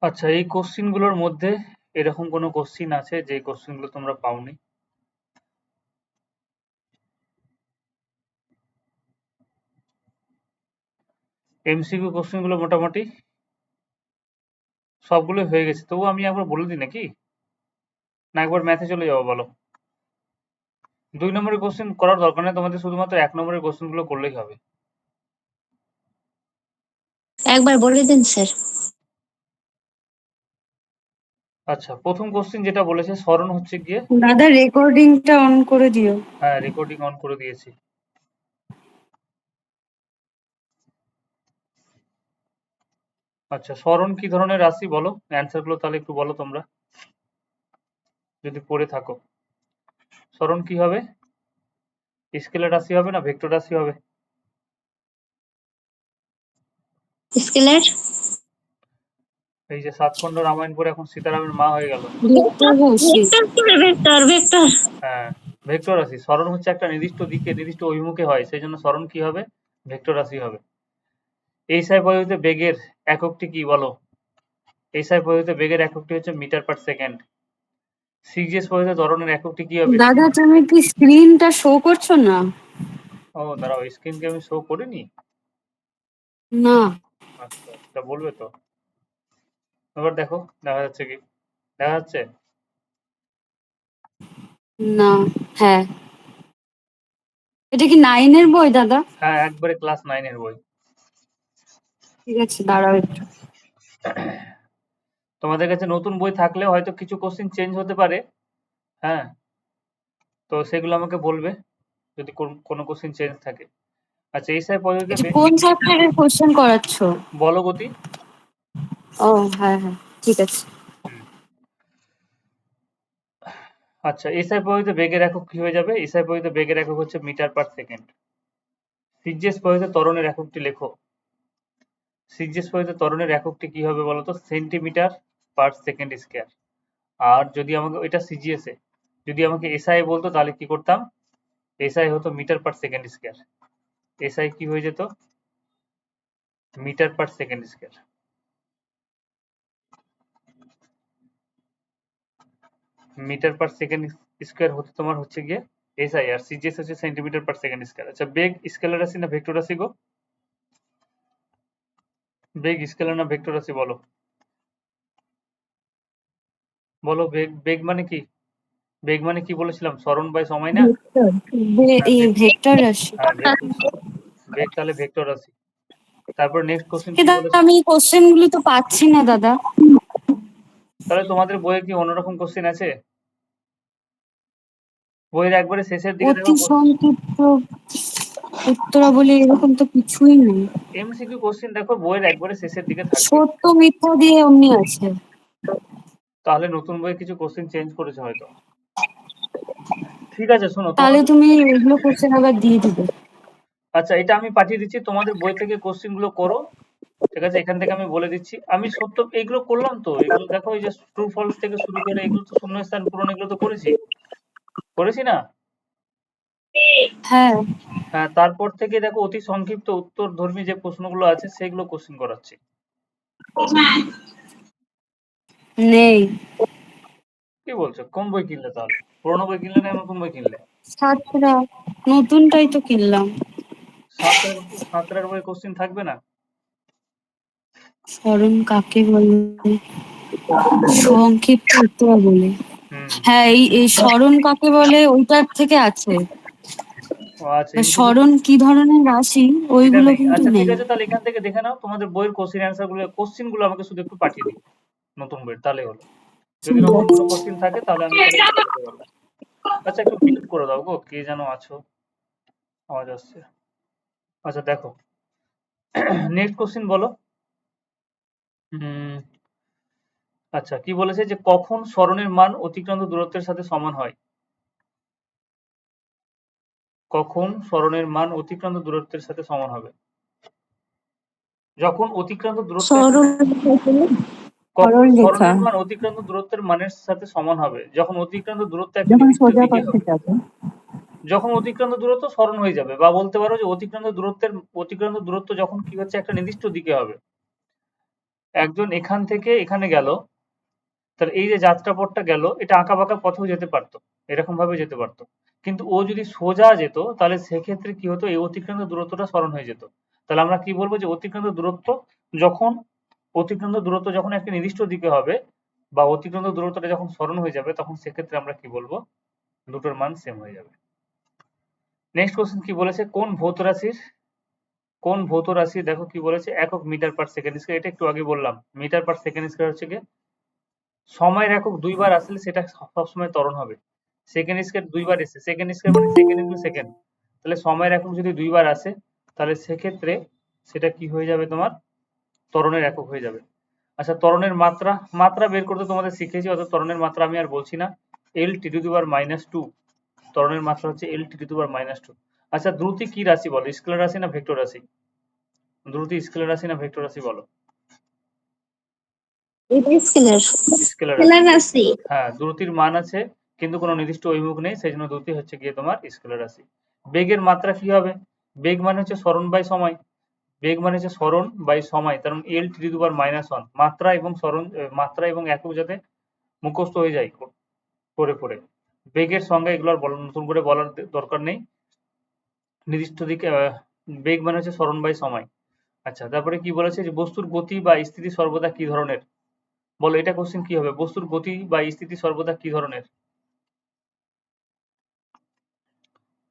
আচ্ছা, এই কোশ্চিন গুলোর মধ্যে এরকম কোনো কোশ্চিন আছে যে কোশ্চিন গুলো তোমরা পাওনি? এমসিকিউ কোশ্চিন গুলো মোটামুটি সবগুলোই হয়ে গেছে, তবু আমি একবার বলে দিই নাকি, না একবার ম্যাথে চলে যাবো বলো? 2 নম্বরের কোশ্চিন করার দরকার নেই তোমাদের, শুধুমাত্র 1 নম্বরের কোশ্চিন গুলো করলেই হবে। একবার বলে দিন স্যার। আচ্ছা, প্রথম কোশ্চিন যেটা বলেছে সরণ হচ্ছে গিয়ে, দাদা রেকর্ডিংটা অন করে দিও। হ্যাঁ রেকর্ডিং অন করে দিয়েছি। আচ্ছা, সরণ কি ধরনের রাশি বলো, অ্যান্সার গুলো তাহলে একটু বলো তোমরা যদি পড়ে থাকো। সরণ কি হবে? স্কেলার রাশি হবে না ভেক্টর রাশি হবে? স্কেলার। এই যে 7 খণ্ড রামায়ণ পড়ে এখন সীতারামের মা হয়ে গেল। ভেক্টর রাশি। ভেক্টর। হ্যাঁ, ভেক্টর রাশি। সরণ হচ্ছে একটা নির্দিষ্ট দিকে নির্দিষ্ট অভিমুখে হয়, সেই জন্য সরণ কি হবে? ভেক্টর রাশি হবে। এই সাই পদ্ধতিতে বেগের এককটি কি বলো? এই সাই পদ্ধতিতে বেগের এককটি হচ্ছে মিটার পার সেকেন্ড। সিজিএস পদ্ধতিতে ত্বরণের এককটি কি হবে? দাদা তুমি কি স্ক্রিনটা শো করছো না? ও দাঁড়াও, স্ক্রিনকে আমি শো করিনি। না। আচ্ছা, এটা বলবে তো। এবার দেখো দেখা যাচ্ছে কি? দেখা যাচ্ছে? না। হ্যাঁ। এটা কি 9 এর বই দাদা? হ্যাঁ, একবারে ক্লাস 9 এর বই। ঠিক আছে, দাঁড়াও একটু। তোমাদের কাছে নতুন বই থাকলে হয়তো কিছু কোশ্চিন চেঞ্জ হতে পারে, হ্যাঁ, তো সেগুলো আমাকে বলবে যদি কোনো কোশ্চিন চেঞ্জ থাকে। আচ্ছা, এই সাই পদ্ধতিতে এটা কোন চ্যাপ্টারের কোশ্চেন করাচ্ছো? বলগতি। ও হ্যাঁ হ্যাঁ, ঠিক আছে। আচ্ছা, এসআই পদ্ধতিতে বেগের একক কি হয়ে যাবে? এসআই পদ্ধতিতে বেগের একক হচ্ছে মিটার পার সেকেন্ড। সিজিএস পদ্ধতিতে ত্বরণের এককটি লেখো। সিজিএস পদ্ধতিতে ত্বরণের এককটি কি হবে বলতো? Centimetre per second square. আর যদি আমাকে এটা সিজিএস এ, যদি আমাকে এসআই বলতো তাহলে কি করতাম? এসআই হতো metre per second square. SI কি হয়ে যেত? Metre per second square. Metre per second square হতে তোমার হচ্ছে গিয়ে এসআই, আর সিজিএস হচ্ছে সেন্টিমিটার পার সেকেন্ড স্কয়ার। আচ্ছা, বেগ স্কেলার রাশি না ভেক্টর রাশি গো? বেগ স্কেলার না ভেক্টর রাশি বলো? বলো, বেগ বেগ মানে কি? বেগ মানে কি বলেছিলাম? সরণ বাই সময় না? ভেক্টর। ভেক্টর রাশি। হ্যাঁ, ভেক্টর। বেগ তাহলে ভেক্টর রাশি। তারপর নেক্সট কোশ্চেন কি দাদা বলেছে? আমি কোশ্চেন গুলো তো পাচ্ছি না দাদা। তাহলে তোমাদের বইয়ে কি অন্যরকম কোশ্চেন আছে? বইয়ের একবারে শেষের দিকে দেখো অতি সংক্ষিপ্ত উত্তরাবলী এরকম তো কিছুই নেই। এমসিকিউ কোশ্চেন দেখো বইয়ের একবারে শেষের দিকে থাকবে। সত্য মিথ্যা দিয়ে অমনি আছে। তাহলে নতুন বইয়ে কিছু কোশ্চেন চেঞ্জ করেছে হয়তো। ঠিক আছে, শোনো তাহলে তোমাদের। তুমি এগুলো কোশ্চেন আবার দিয়ে দিবে। আচ্ছা, এটা আমি পাঠিয়ে দিচ্ছি, তোমাদের বই থেকে কোশ্চেন গুলো করো। ঠিক আছে, এখান থেকে আমি বলে দিচ্ছি। আমি সত্য এইগুলো করলাম তো, এগুলো দেখো, এই যে ট্রু ফলস থেকে শুরু করে এগুলো তো শূন্যস্থান পূরণ, এগুলো তো করেছি, করেছি না? হ্যাঁ। হ্যাঁ, তারপর থেকে দেখো অতি সংক্ষিপ্ত উত্তরধর্মী যে প্রশ্নগুলো আছে সেগুলো কোশ্চেন করাচ্ছি। নেই। কি বলছো? কোন বই কিনলে তাহলে? পুরোনো বই কিনলে না নতুন বই কিনলে? সাতরা। নতুনটাই তো কিনলাম। সাঁতরার বই কোশ্চেন থাকবে না? স্মরণ কাকে বলে? সংক্ষিপ্ত উত্তরাবলী। হুম। হ্যাঁ, এই স্মরণ কাকে বলে ওইটার থেকে আছে। ও আচ্ছা, এমসিকিউ। স্মরণ কি ধরনের রাশি এটা ওইগুলো নেই। কিন্তু আচ্ছা ঠিক নেই। আছে, তাহলে এখান থেকে দেখে নাও তোমাদের বইয়ের কোশ্চেন অ্যান্সার গুলো, কোশ্চেন গুলো আমাকে শুধু একটু পাঠিয়ে দিও নতুন বইয়ের, তাহলে হলো। যদি নতুন কোনো কোশ্চেন থাকে তাহলে আমি তাহলে উত্তর দিতে পারবো। আচ্ছা, একটু মিউট করে দাও গো, কে যেন আছো, আওয়াজ আসছে। আচ্ছা দেখো, নেক্সট কোশ্চেন বলো। হুম, আচ্ছা, কি বলেছে যে কখন সরণের মান অতিক্রান্ত দূরত্বের সাথে সমান হয়? কখন সরণের মান অতিক্রান্ত দূরত্বের সাথে সমান হবে? যখন অতিক্রান্ত দূরত্ব একটা, কখন সরলরেখা। সরণের মান অতিক্রান্ত দূরত্বের মানের সাথে সমান হবে? যখন অতিক্রান্ত দূরত্ব একটা যখন নির্দিষ্ট সোজা দিকে পথে হবে। যাবে। যখন অতিক্রান্ত দূরত্ব সরণ হয়ে যাবে, বা বলতে পারো যে অতিক্রান্ত দূরত্ব যখন কি হচ্ছে একটা নির্দিষ্ট দিকে হবে। একজন এখান থেকে এখানে গেল, তাহলে এই যে যাত্রাপথটা গেল এটা আঁকা বাঁকা পথেও যেতে পারতো, এরকম ভাবে যেতে পারতো, কিন্তু ও যদি সোজা যেত তাহলে সেক্ষেত্রে কি হতো, এই অতিক্রান্ত দূরত্বটা সরণ হয়ে যেত। তাহলে আমরা কি বলবো, যে অতিক্রান্ত দূরত্ব যখন একটা নির্দিষ্ট দিকে হবে বা অতিক্রান্ত দূরত্বটা যখন সরণ হয়ে যাবে তখন সেক্ষেত্রে আমরা কি বলবো, দুটোর মান সেম হয়ে যাবে। নেক্সট কোশ্চেন কি বলেছে, কোন ভৌত রাশি দেখো কি বলেছে, একক মিটার পার সেকেন্ড স্কয়ার। এটা একটু আগে বললাম, মিটার পার সেকেন্ড স্কয়ার হচ্ছে কি সময়ের একক দুইবার আসলে সেটা সবসময় ত্বরণ হবে। সেকেন্ড স্কয়ার দুইবার এসে, সেকেন্ড স্কয়ার মানে সেকেন্ড ইন্টু সেকেন্ড, তাহলে সময়ের একক যদি দুইবার আসে তাহলে সেক্ষেত্রে সেটা কি হয়ে যাবে, তোমার ত্বরণের একক হয়ে যাবে। আচ্ছা, ত্বরণের মাত্রা বের করতে তোমাদের শিখেছি, অর্থাৎ ত্বরণের মাত্রা আমি আর বলছি না, এল টি টু দি পাওয়ার -2, ত্বরণের মাত্রা হচ্ছে এল টি টু দি পাওয়ার -2। আচ্ছা, দ্রুতি কি রাশি বলো, স্কেলার রাশি না ভেক্টর রাশি? দ্রুতি স্কেলার রাশি না ভেক্টর রাশি বলো? এটা স্কেলার। স্কেলার রাশি। স্কেলার রাশি। হ্যাঁ, দ্রুতির মান আছে কিন্তু কোনো নির্দিষ্ট অভিমুখ নেই, সেই জন্য দ্রুতি হচ্ছে গিয়ে তোমার স্কেলার রাশি। বেগের মাত্রা কি হবে, বেগ মানে হচ্ছে সরণ বাই সময়, বেগ মানে হচ্ছে সরণ বাই সময়, কারণ এল টি টু দি পাওয়ার -1, মাত্রা এবং সরণ, মাত্রা এবং একক যাতে মুখস্থ হয়ে যায় পড়ে পড়ে। বেগের সংজ্ঞা এগুলো আর নতুন করে বলার দরকার নেই, নির্দিষ্ট দিকে বেগ মানে হচ্ছে সরণ বাই সময়। আচ্ছা, তারপরে কি বলেছে, যে বস্তুর গতি বা স্থিতি সর্বদা কি ধরনের, বলো এটা কোশ্চেন কি হবে, বস্তুর গতি বা স্থিতি সর্বদা কি ধরনের?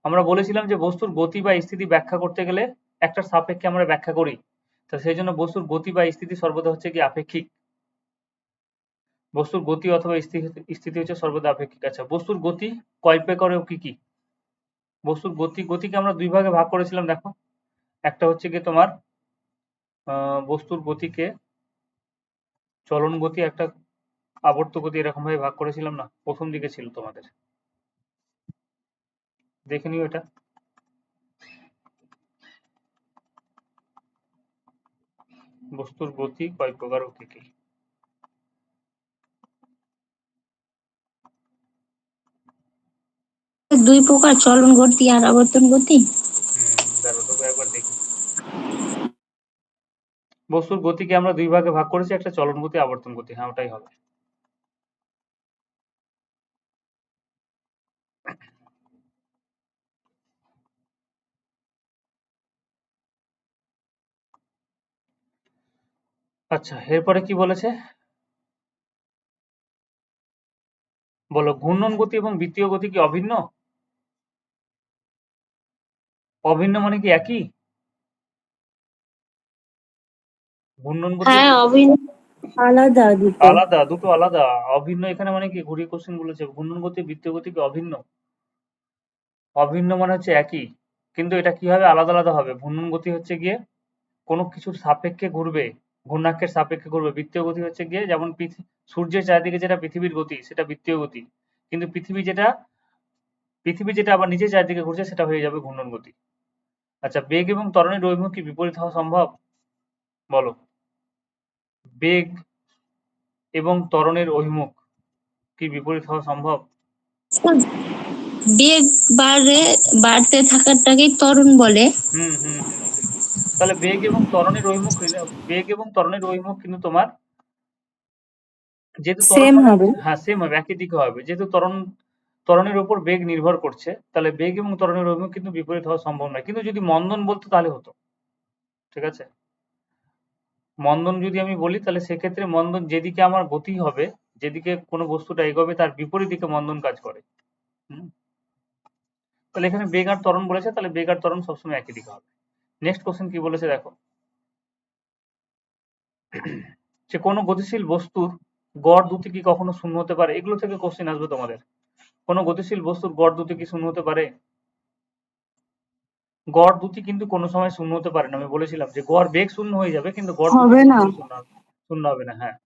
আমরা বলেছিলাম যে বস্তুর গতি বা স্থিতি ব্যাখ্যা করতে গেলে একটা সাপেক্ষে আমরা ব্যাখ্যা করি, তো সেই জন্য বস্তুর গতি বা স্থিতি সর্বদা হচ্ছে কি আপেক্ষিক, বস্তুর গতি অথবা স্থিতি হচ্ছে সর্বদা আপেক্ষিক। আচ্ছা, বস্তুর গতি কয় প্রকার ও কি কি? বস্তুর গতিকে আমরা দুই ভাগে ভাগ করেছিলাম, দেখো একটা হচ্ছে কি তোমার বস্তুর গতিকে চলন গতি, একটা আবর্ত গতি, এরকম ভাবে ভাগ করেছিলাম না, প্রথম দিকে ছিল তোমাদের, দেখে নিও এটা। বস্তুর গতি কয় প্রকার ও কি কি? দুই প্রকার, চলন গতি আর আবর্তন গতি। দাঁড়াও তবে একবার দেখি। বস্তুর গতিকে আমরা দুই ভাগে ভাগ করেছি, একটা চলন গতি, আবর্তন গতি, হ্যাঁ ওটাই হবে। আচ্ছা, এরপরে কি বলেছে, বলো ঘূর্ণন গতি এবং বৃত্তীয় গতি কি অভিন্ন? অভিন্ন মানে কি একই? ঘূর্ণন গতি হ্যাঁ, অভিন্ন আলাদা দুটো। আলাদা, দুটো আলাদা। অভিন্ন এখানে মানে কি, ঘুরিয়ে কোশ্চেন বলেছে ঘূর্ণন গতি বৃত্তীয় গতি কি অভিন্ন? অভিন্ন মানে হচ্ছে একই, কিন্তু এটা কি হবে, আলাদা আলাদা হবে। ঘূর্ণন গতি হচ্ছে গিয়ে কোনো কিছুর সাপেক্ষে ঘুরবে, ঘূর্ণাক্ষের সাপেক্ষে ঘুরবে। বৃত্তীয় গতি হচ্ছে গিয়ে যেমন সূর্যের চারিদিকে যেটা পৃথিবীর গতি সেটা বৃত্তীয় গতি, কিন্তু পৃথিবী যেটা আবার নিজের চারিদিকে ঘুরছে সেটা হয়ে যাবে ঘূর্ণন গতি। আচ্ছা, বেগ এবং ত্বরণের অভিমুখ কি বিপরীত হওয়া সম্ভব, বলো? বেগ এবং ত্বরণের অভিমুখ কি বিপরীত হওয়া সম্ভব? বেগ বাড়তে থাকাটাকেই ত্বরণ বলে। হুম হুম হুম হুম। তাহলে বেগ এবং ত্বরণের অভিমুখ কিন্তু তোমার, যেহেতু ত্বরণ সেম মানে হবে। হ্যাঁ সেম হবে, একই দিকে হবে, যেহেতু ত্বরণের উপর বেগ নির্ভর করছে, তাহলে বেগ এবং ত্বরণের অভিমুখ কিন্তু বিপরীত হওয়া সম্ভব নয়। কিন্তু যদি মন্দন বলতো তাহলে হতো, ঠিক আছে? মন্দন যদি আমি বলি তাহলে সেক্ষেত্রে মন্দন যেদিকে আমার গতি হবে, যেদিকে কোনো বস্তুটা এগোবে তার বিপরীত দিকে মন্দন কাজ করে। হুম, তাহলে এখানে বেগ আর ত্বরণ বলেছে, তাহলে বেগ আর ত্বরণ সবসময় একই দিকে হবে। নেক্সট কোশ্চেন কি বলেছে দেখো, যে কোনো গতিশীল বস্তুর গড় দ্রুতি কি কখনো শূন্য হতে পারে? এগুলো থেকে কোশ্চেন আসবে তোমাদের। কোনো গতিশীল বস্তুর গড় দ্রুতি কি শূন্য হতে পারে? গড় দ্রুতি কিন্তু কোনো সময় শূন্য হতে পারে না, আমি বলেছিলাম যে গড় বেগ শূন্য হয়ে যাবে কিন্তু গড় দ্রুতি হবে না। কোনোদিনও শূন্য হবে না। হ্যাঁ,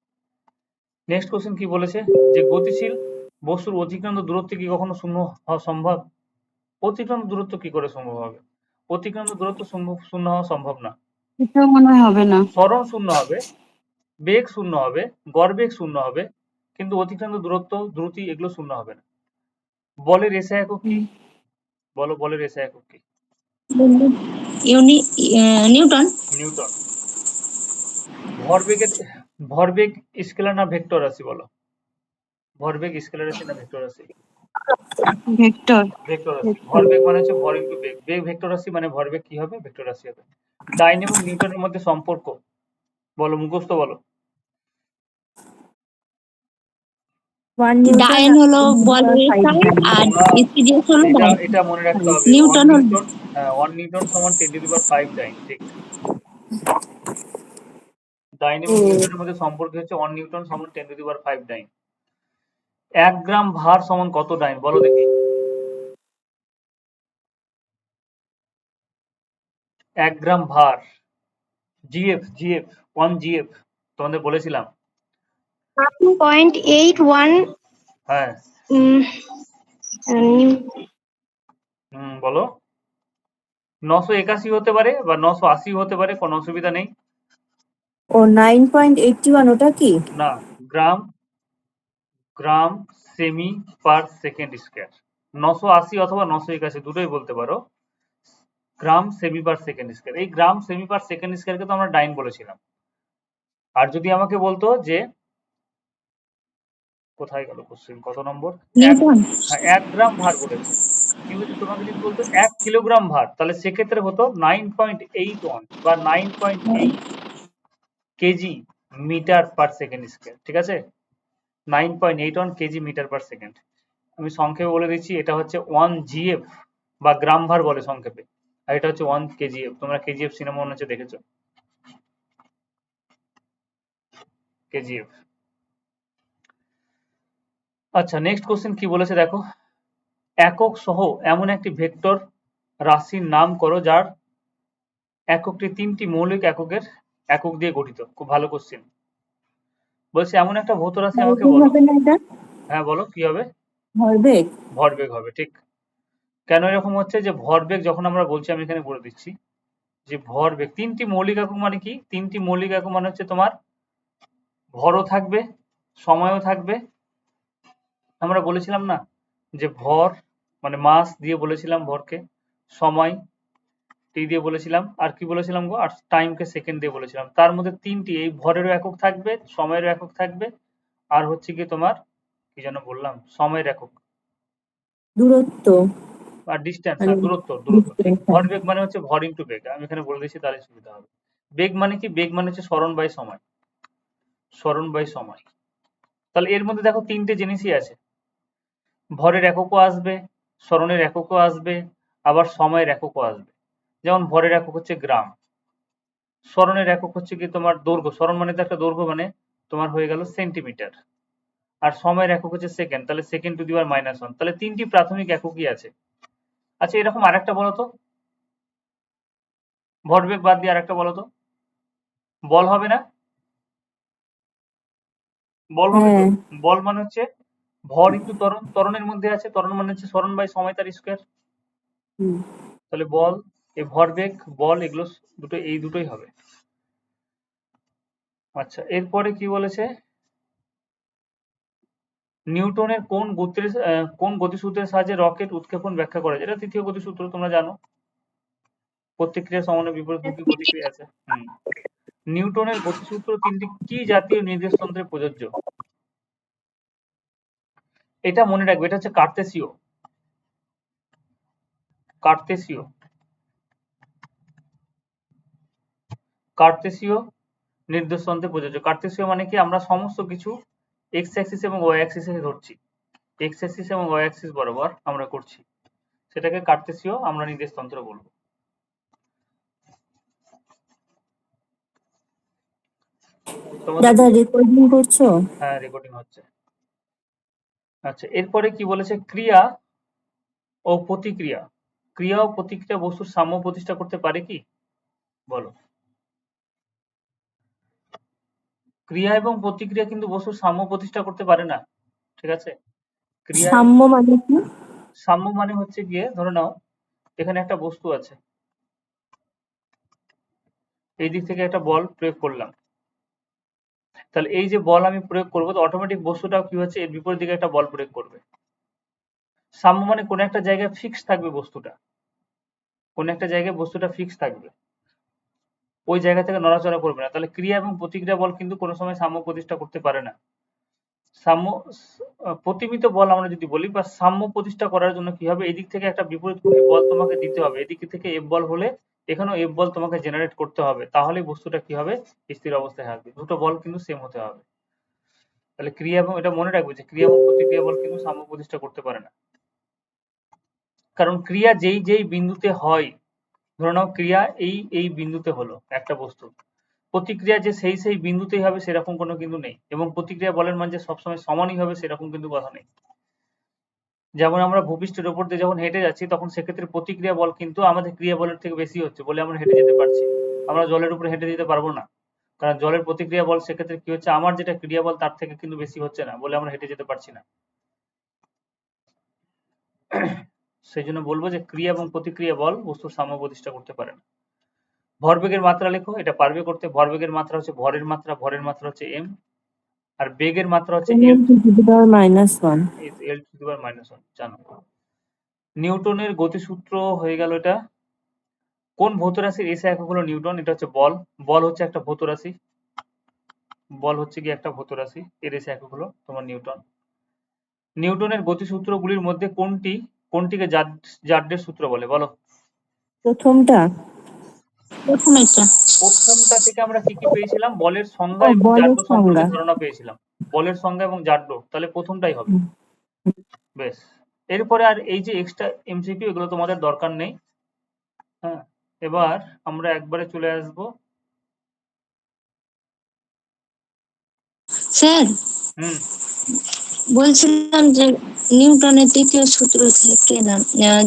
নেক্সট কোশ্চেন কি বলেছে, যে গতিশীল বস্তুর অতিক্রান্ত দূরত্ব কি কখনো শূন্য হওয়া সম্ভব? অতিক্রান্ত দূরত্ব কি করে সম্ভব হবে? অতিক্রান্ত দূরত্ব শূন্য হওয়া সম্ভব না। এটাও মনে হয় হবে না। সরণ শূন্য হবে, বেগ শূন্য হবে, গড় বেগ শূন্য হবে, কিন্তু অতিক্রান্ত দূরত্ব, দ্রুতি এগুলো শূন্য হবে না। বলের এসআই একক কি, বলো বলের এসআই একক কি? নিউটন। নিউটন। ভরবেগের ভরবেগ স্কেলার না ভেক্টর রাশি বলো? ভরবেগ স্কেলার রাশি না ভেক্টর রাশি? ভেক্টর। ভেক্টর রাশি। ভরবেগ মানে হচ্ছে ভর ইন্টু বেগ। বেগ ভেক্টর রাশি মানে ভরবেগ কি হবে? ভেক্টর রাশি হবে। ডাইন এবং নিউটনের মধ্যে সম্পর্ক বলো, মুখস্থ বলো। ডাইন হলো বলের সাইড আর সিজিএস হলো এটা ডাইন। এটা মনে রাখতে হবে। 1 নিউটন হলো নিউটন 1 নিউটন সমান 10⁵ ডাইন। ঠিক। ডাইন এবং নিউটনের মধ্যে সম্পর্ক হচ্ছে 1 নিউটন সমান 10⁵ ডাইন। 1 গ্রাম ভার সমান কত ডাইন বলো দেখি? 1 গ্রাম ভার, জিএফ 1 জিএফ তোমাদের বলেছিলাম। 1.81 হ্যাঁ, বলো। 981 হতে পারে বা 980 হতে পারে, কোনো অসুবিধা নেই। ও 9.81 ওটা কি? না, গ্রাম সেমি পার সেকেন্ড স্কয়ার। 980 অথবা 981 দুটোই বলতে পারো। গ্রাম সেমি পার সেকেন্ড স্কয়ার, এই গ্রাম সেমি পার সেকেন্ড স্কয়ারকে তো আমরা ডাইন বলেছিলাম। আর যদি আমাকে বলতো যে কোথায় গেল কোশ্চেন, কত নম্বর? নিউটন। 1 গ্রাম ভার বলেছে, কিন্তু তোমাকে যদি বলতো 1 কিলোগ্রাম ভার, তাহলে সেক্ষেত্রে হতো 9.81 বা 9.8 KG metre per second square. ঠিক আছে, 9.81 কেজি মিটার পার সেকেন্ড। আমি সংক্ষেপে বলে দিচ্ছি, এটা হচ্ছে 1 জিএফ বা গ্রাম ভার বলে সংক্ষেপে, আর এটা হচ্ছে 1 কেজিএফ। তোমরা কেজিএফ সিনেমা মনে হচ্ছে দেখেছো, কেজিএফ। আচ্ছা, নেক্সট কোশ্চেন কি বলেছে দেখো। একক সহ এমন একটি ভেক্টর রাশির নাম করো যার এককটি 3টি মৌলিক এককের একক দিয়ে গঠিত। খুব ভালো কোশ্চেন। বলছে এমন একটা ভৌত রাশি আমাকে ভরবেগ বলো। হবে না এটা? হ্যাঁ বলো, কি হবে? ভরবেগ। ভরবেগ হবে, ঠিক। কেন এরকম হচ্ছে যে ভরবেগ যখন আমরা বলছি, আমি এখানে বলে দিচ্ছি যে ভরবেগ 3টি মৌলিক একক মানে কি? 3টি মৌলিক একক মানে হচ্ছে তোমার ভরও থাকবে, সময়ও থাকবে। আমরা বলেছিলাম না যে ভর মানে মাস দিয়ে বলেছিলাম ভরকে, সময় টি দিয়ে বলেছিলাম, আর কি বলেছিলাম গো? আর টাইমকে সেকেন্ড দিয়ে বলেছিলাম। তার মধ্যে 3টি, এই ভরেরও একক থাকবে, সময়ের একক থাকবে, আর হচ্ছে কি তোমার কি যেন বললাম, সময়ের একক দূরত্ব আর ডিস্টেন্স, মানে দূরত্ব ঠিক। ভরবেগ মানে হচ্ছে ভর ইন্টু বেগ। আমি এখানে বলে দিচ্ছি তাহলে সুবিধা হবে। বেগ মানে কি? বেগ মানে হচ্ছে সরণ বাই সময়, সরণ বাই সময়। তাহলে এর মধ্যে দেখো 3টে জিনিসই আছে, ভরের এককও আসবে, সরণের এককও আসবে, আবার সময়ের এককও আসবে। যেমন ভরের একক হচ্ছে গ্রাম, সরণের একক হচ্ছে কি তোমার দৈর্ঘ্য, সরণ মানে তো একটা দৈর্ঘ্য, মানে তোমার হয়ে গেল সেন্টিমিটার। আর সময়ের একক হচ্ছে সেকেন্ড, তাহলে সেকেন্ড টু দি পাওয়ার -1। তাহলে 3টি প্রাথমিক এককই আছে। আচ্ছা, এরকম আরেকটা বলো তো, ভরবেগ বাদ দিয়ে আরেকটা বলো তো। বল হবে না? বল হবে তো। হ্যাঁ। বল মানে হচ্ছে ভর ইন্টু ত্বরণ, ত্বরণের মধ্যে আছে, ত্বরণ মানে হচ্ছে সরণ বাই সময় তার স্কয়ার। হুম। তাহলে বল, এই ভরবেগ, বল, এগুলো দুটো, এই দুটোই হবে। আচ্ছা, এরপরে কি বলেছে, নিউটনের কোন গতিসূত্রের সাহায্যে রকেট উৎক্ষেপণ ব্যাখ্যা করা যায়? এটা তৃতীয় গতিসূত্র, তোমরা জানো। প্রতিক্রিয়া সমানের বিপরীতমুখী প্রতিক্রিয়া আছে। নিউটনের গতিসূত্র 3টি কি জাতীয় নির্দেশতন্ত্রে প্রযোজ্য? এটা মনে রাখবে, এটা হচ্ছে কার্তেসীয়, কার্তেসীয়, কার্তেসীয় নির্দেশতন্ত্রে প্রযোজ্য। কার্তেসীয় মানে কি? আমরা সমস্ত কিছু এক্স অ্যাক্সিস এবং ওয়াই অ্যাক্সিসে ধরছি, এক্স অ্যাক্সিস এবং ওয়াই অ্যাক্সিস বরাবর আমরা করছি, সেটাকে কার্তেসীয় আমরা নির্দেশতন্ত্র বলবো। তোমাদের দাদা রেকর্ডিং করছো? হ্যাঁ, রেকর্ডিং হচ্ছে। আচ্ছা, এরপরে কি বলেছে, ক্রিয়া ও প্রতিক্রিয়া, ক্রিয়া ও প্রতিক্রিয়া বস্তুর সাম্য প্রতিষ্ঠা করতে পারে কি? বলো। ক্রিয়া এবং প্রতিক্রিয়া কিন্তু বস্তুর সাম্য প্রতিষ্ঠা করতে পারে না। ঠিক আছে, ক্রিয়া এবং সাম্য মানে কি? সাম্য মানে হচ্ছে গিয়ে, ধরে নাও এখানে একটা বস্তু আছে, এই দিক থেকে একটা বল প্রয়োগ করলাম, তাহলে এই যে বল আমি প্রয়োগ করবো, তো অটোমেটিক বস্তুটাও কি হচ্ছে, এর বিপরীত দিকে একটা বল প্রয়োগ করবে। সাম্য মানে কোন একটা জায়গায় ফিক্স থাকবে বস্তুটা, কোন একটা জায়গায় বস্তুটা ফিক্স থাকবে। ওই জায়গা থেকে নড়াচড়া করবে না, তাহলে ক্রিয়া এবং প্রতিক্রিয়া বল কিন্তু কোনো সময় সাম্য প্রতিষ্ঠা করতে পারে না। সাম্য প্রতিমিত বল আমরা যদি বলি বা সাম্য প্রতিষ্ঠা করার জন্য কি হবে, এদিক থেকে একটা বিপরীতমুখী বল তোমাকে দিতে হবে, এদিক থেকে এফ বল হলে এখানেও এফ বল তোমাকে জেনারেট করতে হবে, তাহলেই বস্তুটা কি হবে, স্থির অবস্থায় থাকবে। দুটো বল কিন্তু সেম হতে হবে। তাহলে ক্রিয়া এবং, এটা মনে রাখবে যে ক্রিয়া এবং প্রতিক্রিয়া বল কিন্তু সাম্য প্রতিষ্ঠা করতে পারে না, কারণ ক্রিয়া যেই যেই বিন্দুতে হয়, ধরে নাও ক্রিয়া এই বিন্দুতে হলো একটা বস্তু, প্রতিক্রিয়া যে সেই সেই বিন্দুতেই হবে সেরকম কোনো কিন্তু নেই, এবং প্রতিক্রিয়া বলের মান যে সবসময় সমানই হবে সেরকম কিন্তু কথা নেই। যেমন আমরা ভূপৃষ্ঠের উপর দিয়ে যখন হেঁটে যাচ্ছি তখন সেক্ষেত্রে প্রতিক্রিয়া বল কিন্তু আমাদের ক্রিয়া বলের থেকে বেশি হচ্ছে বলে আমরা হেঁটে যেতে পারছি, আমরা জলের উপরে হেঁটে যেতে পারবো না, কারণ জলের প্রতিক্রিয়া বল সেক্ষেত্রে কি হচ্ছে, আমার যেটা ক্রিয়া বল তার থেকে কিন্তু বেশি হচ্ছে না বলে আমরা হেঁটে যেতে পারছি না। সেই জন্য বলবো যে ক্রিয়া এবং প্রতিক্রিয়া বল বস্তুর সাম্য প্রতিষ্ঠা করতে পারে না। ভরবেগের মাত্রা লেখো, এটা পারবে করতে। ভরবেগের মাত্রা হচ্ছে ভরের মাত্রা হচ্ছে এম, আর বেগের মাত্রা হচ্ছে এল, -1 এল টু দি পাওয়ার -1 জানো। নিউটনের গতিসূত্র হয়ে গেল এটা। কোন ভৌত রাশির এসে একক হলো নিউটন? এটা হচ্ছে বল। বল হচ্ছে একটা ভৌত রাশি, বল হচ্ছে কি একটা ভৌত রাশি, এর এসে একক হলো তোমার নিউটন। নিউটনের গতিসূত্রগুলির মধ্যে কোনটিকে জার্ডের সূত্র বলে, বলো? প্রথমটা। প্রথমেরটা। প্রথমটা থেকে আমরা কি কি পেয়েছিলাম, বলের সংজ্ঞা এবং বলের জাড্য সম্পর্কে সংজ্ঞা। ধারণা পেয়েছিলাম, বলের সংজ্ঞা এবং জাড্য, তাহলে প্রথমটাই হবে। হুম। বেশ, এরপরে আর এই যে এক্সট্রা এমসিকিউ এগুলো তোমাদের দরকার নেই। হ্যাঁ, এবার আমরা একবারে চলে আসব। স্যার, হুম, বলছিলাম যে নিউটনের তৃতীয় সূত্র থেকে না,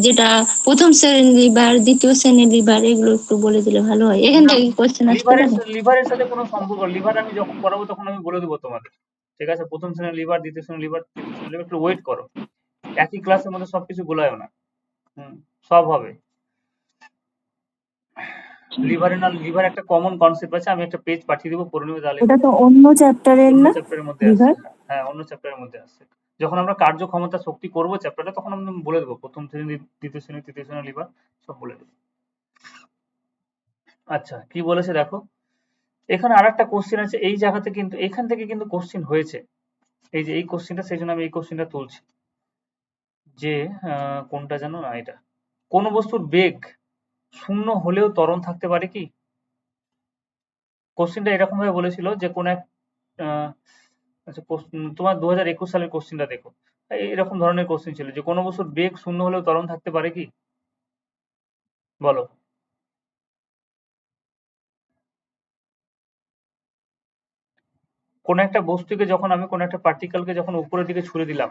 যেটা প্রথম শ্রেণীর লিভার, দ্বিতীয় শ্রেণীর লিভার, এগুলো একটু বলে দিলে ভালো হয়, এখান থেকে কোশ্চেন আসতে পারে। লিভারের সাথে কোনো সম্পর্ক, লিভার আমি যখন পড়াবো তখন আমি বলে দেবো তোমাদের, ঠিক আছে? প্রথম শ্রেণীর লিভার, দ্বিতীয় শ্রেণীর লিভার, তৃতীয় শ্রেণীর লিভার, একটু ওয়েট করো, একই ক্লাসের মধ্যে সবকিছু গোলায় না। সব হবে। লিভার একটা কমন কনসেপ্ট আছে, আমি একটা পেজ পাঠিয়ে দেবো, পড়ে নেবে, তাহলে ওটা তো অন্য চ্যাপ্টারের অন্য না, চ্যাপ্টারের মধ্যে আছে। লিভার। হ্যাঁ, অন্য চ্যাপ্টারের মধ্যে আছে। যখন আমরা কার্যক্ষমতা শক্তি করবো চ্যাপ্টারটা, তখন আমি বলে দেবো প্রথম শ্রেণী, দ্বিতীয় শ্রেণী, তৃতীয় শ্রেণী লিভার সব বলে দেবো। আচ্ছা, কি বলেছে দেখো, এখানে আর একটা কোশ্চেন আছে, এই জায়গাতে কিন্তু এখান থেকে কিন্তু কোশ্চেন হয়েছে, এই যে এই কোশ্চেনটা, সেই জন্য আমি এই কোশ্চেনটা তুলছি, যে কোনটা জানো না, এটা কোন বস্তুর বেগ শূন্য হলেও ত্বরণ থাকতে পারে কি? কোশ্চেনটা এরকম ভাবে বলেছিল যে কোন এক আচ্ছা, তোমার 2021 সালের কোশ্চেনটা দেখো, এরকম ধরনের কোশ্চেন ছিল যে কোন বস্তুর বেগ শূন্য হলেও ত্বরণ থাকতে পারে কি, বলো? কোন একটা বস্তুকে যখন আমি কোন একটা পার্টিকেলকে যখন উপরের দিকে ছুড়ে দিলাম,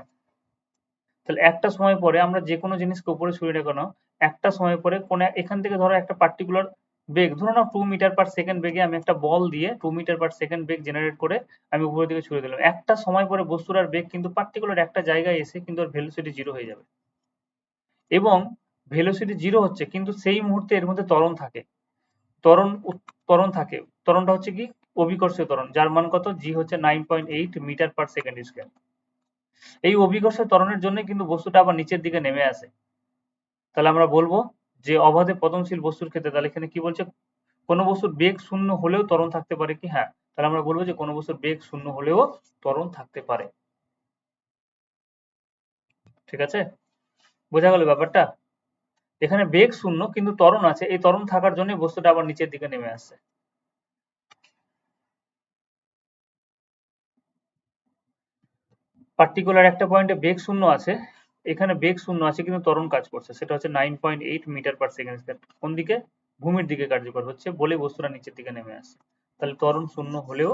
তাহলে একটা সময় পরে আমরা যে কোনো জিনিসকে উপরে ছুড়ি না কেন, একটা সময় পরে কোন এখান থেকে ধরো একটা পার্টিকুলার বেগ, ধরো না 2 মিটার পার সেকেন্ড বেগে আমি একটা বল দিয়ে 2 মিটার পার সেকেন্ড বেগ জেনারেট করে আমি উপরের দিকে ছুড়ে দিলাম, একটা সময় পরে বস্তুর আর বেগ কিন্তু পার্টিকুলার একটা জায়গায় এসে কিন্তু ওর ভেলোসিটি জিরো হয়ে যাবে, এবং ভেলোসিটি জিরো হচ্ছে কিন্তু সেই মুহূর্তে এর মধ্যে ত্বরণ থাকে, ত্বরণ ত্বরণ থাকে, ত্বরণটা হচ্ছে কি অভিকর্ষীয় ত্বরণ, যার মান কত, জি হচ্ছে 9.8 মিটার পার সেকেন্ড স্কয়ার। এই অভিকর্ষীয় ত্বরণের জন্য কিন্তু বস্তুটা আবার নিচের দিকে নেমে আসে, তাহলে আমরা বলবো যে অবাধে পতনশীল বস্তুর ক্ষেত্রে, তাহলে এখানে কি বলছে, কোন বস্তুর বেগ শূন্য হলেও ত্বরণ থাকতে পারে কি? হ্যাঁ, তাহলে আমরা বলবো যে কোন বস্তুর বেগ শূন্য হলেও ত্বরণ থাকতে পারে। ঠিক আছে, বোঝা গেল ব্যাপারটা? এখানে বেগ শূন্য কিন্তু ত্বরণ আছে, এই ত্বরণ থাকার জন্য বস্তুটা আবার নিচের দিকে নেমে আসছে। পার্টিকুলার একটা পয়েন্টে বেগ শূন্য আছে, এখানে বেগ শূন্য আছে কিন্তু ত্বরণ কাজ করছে, সেটা হচ্ছে 9.8 মিটার পার সেকেন্ড স্কয়ার, কোন দিকে, ভূমির দিকে কার্যকর হচ্ছে বলে বস্তুটা নিচের দিকে নেমে আসছে, তাহলে ত্বরণ শূন্য হলেও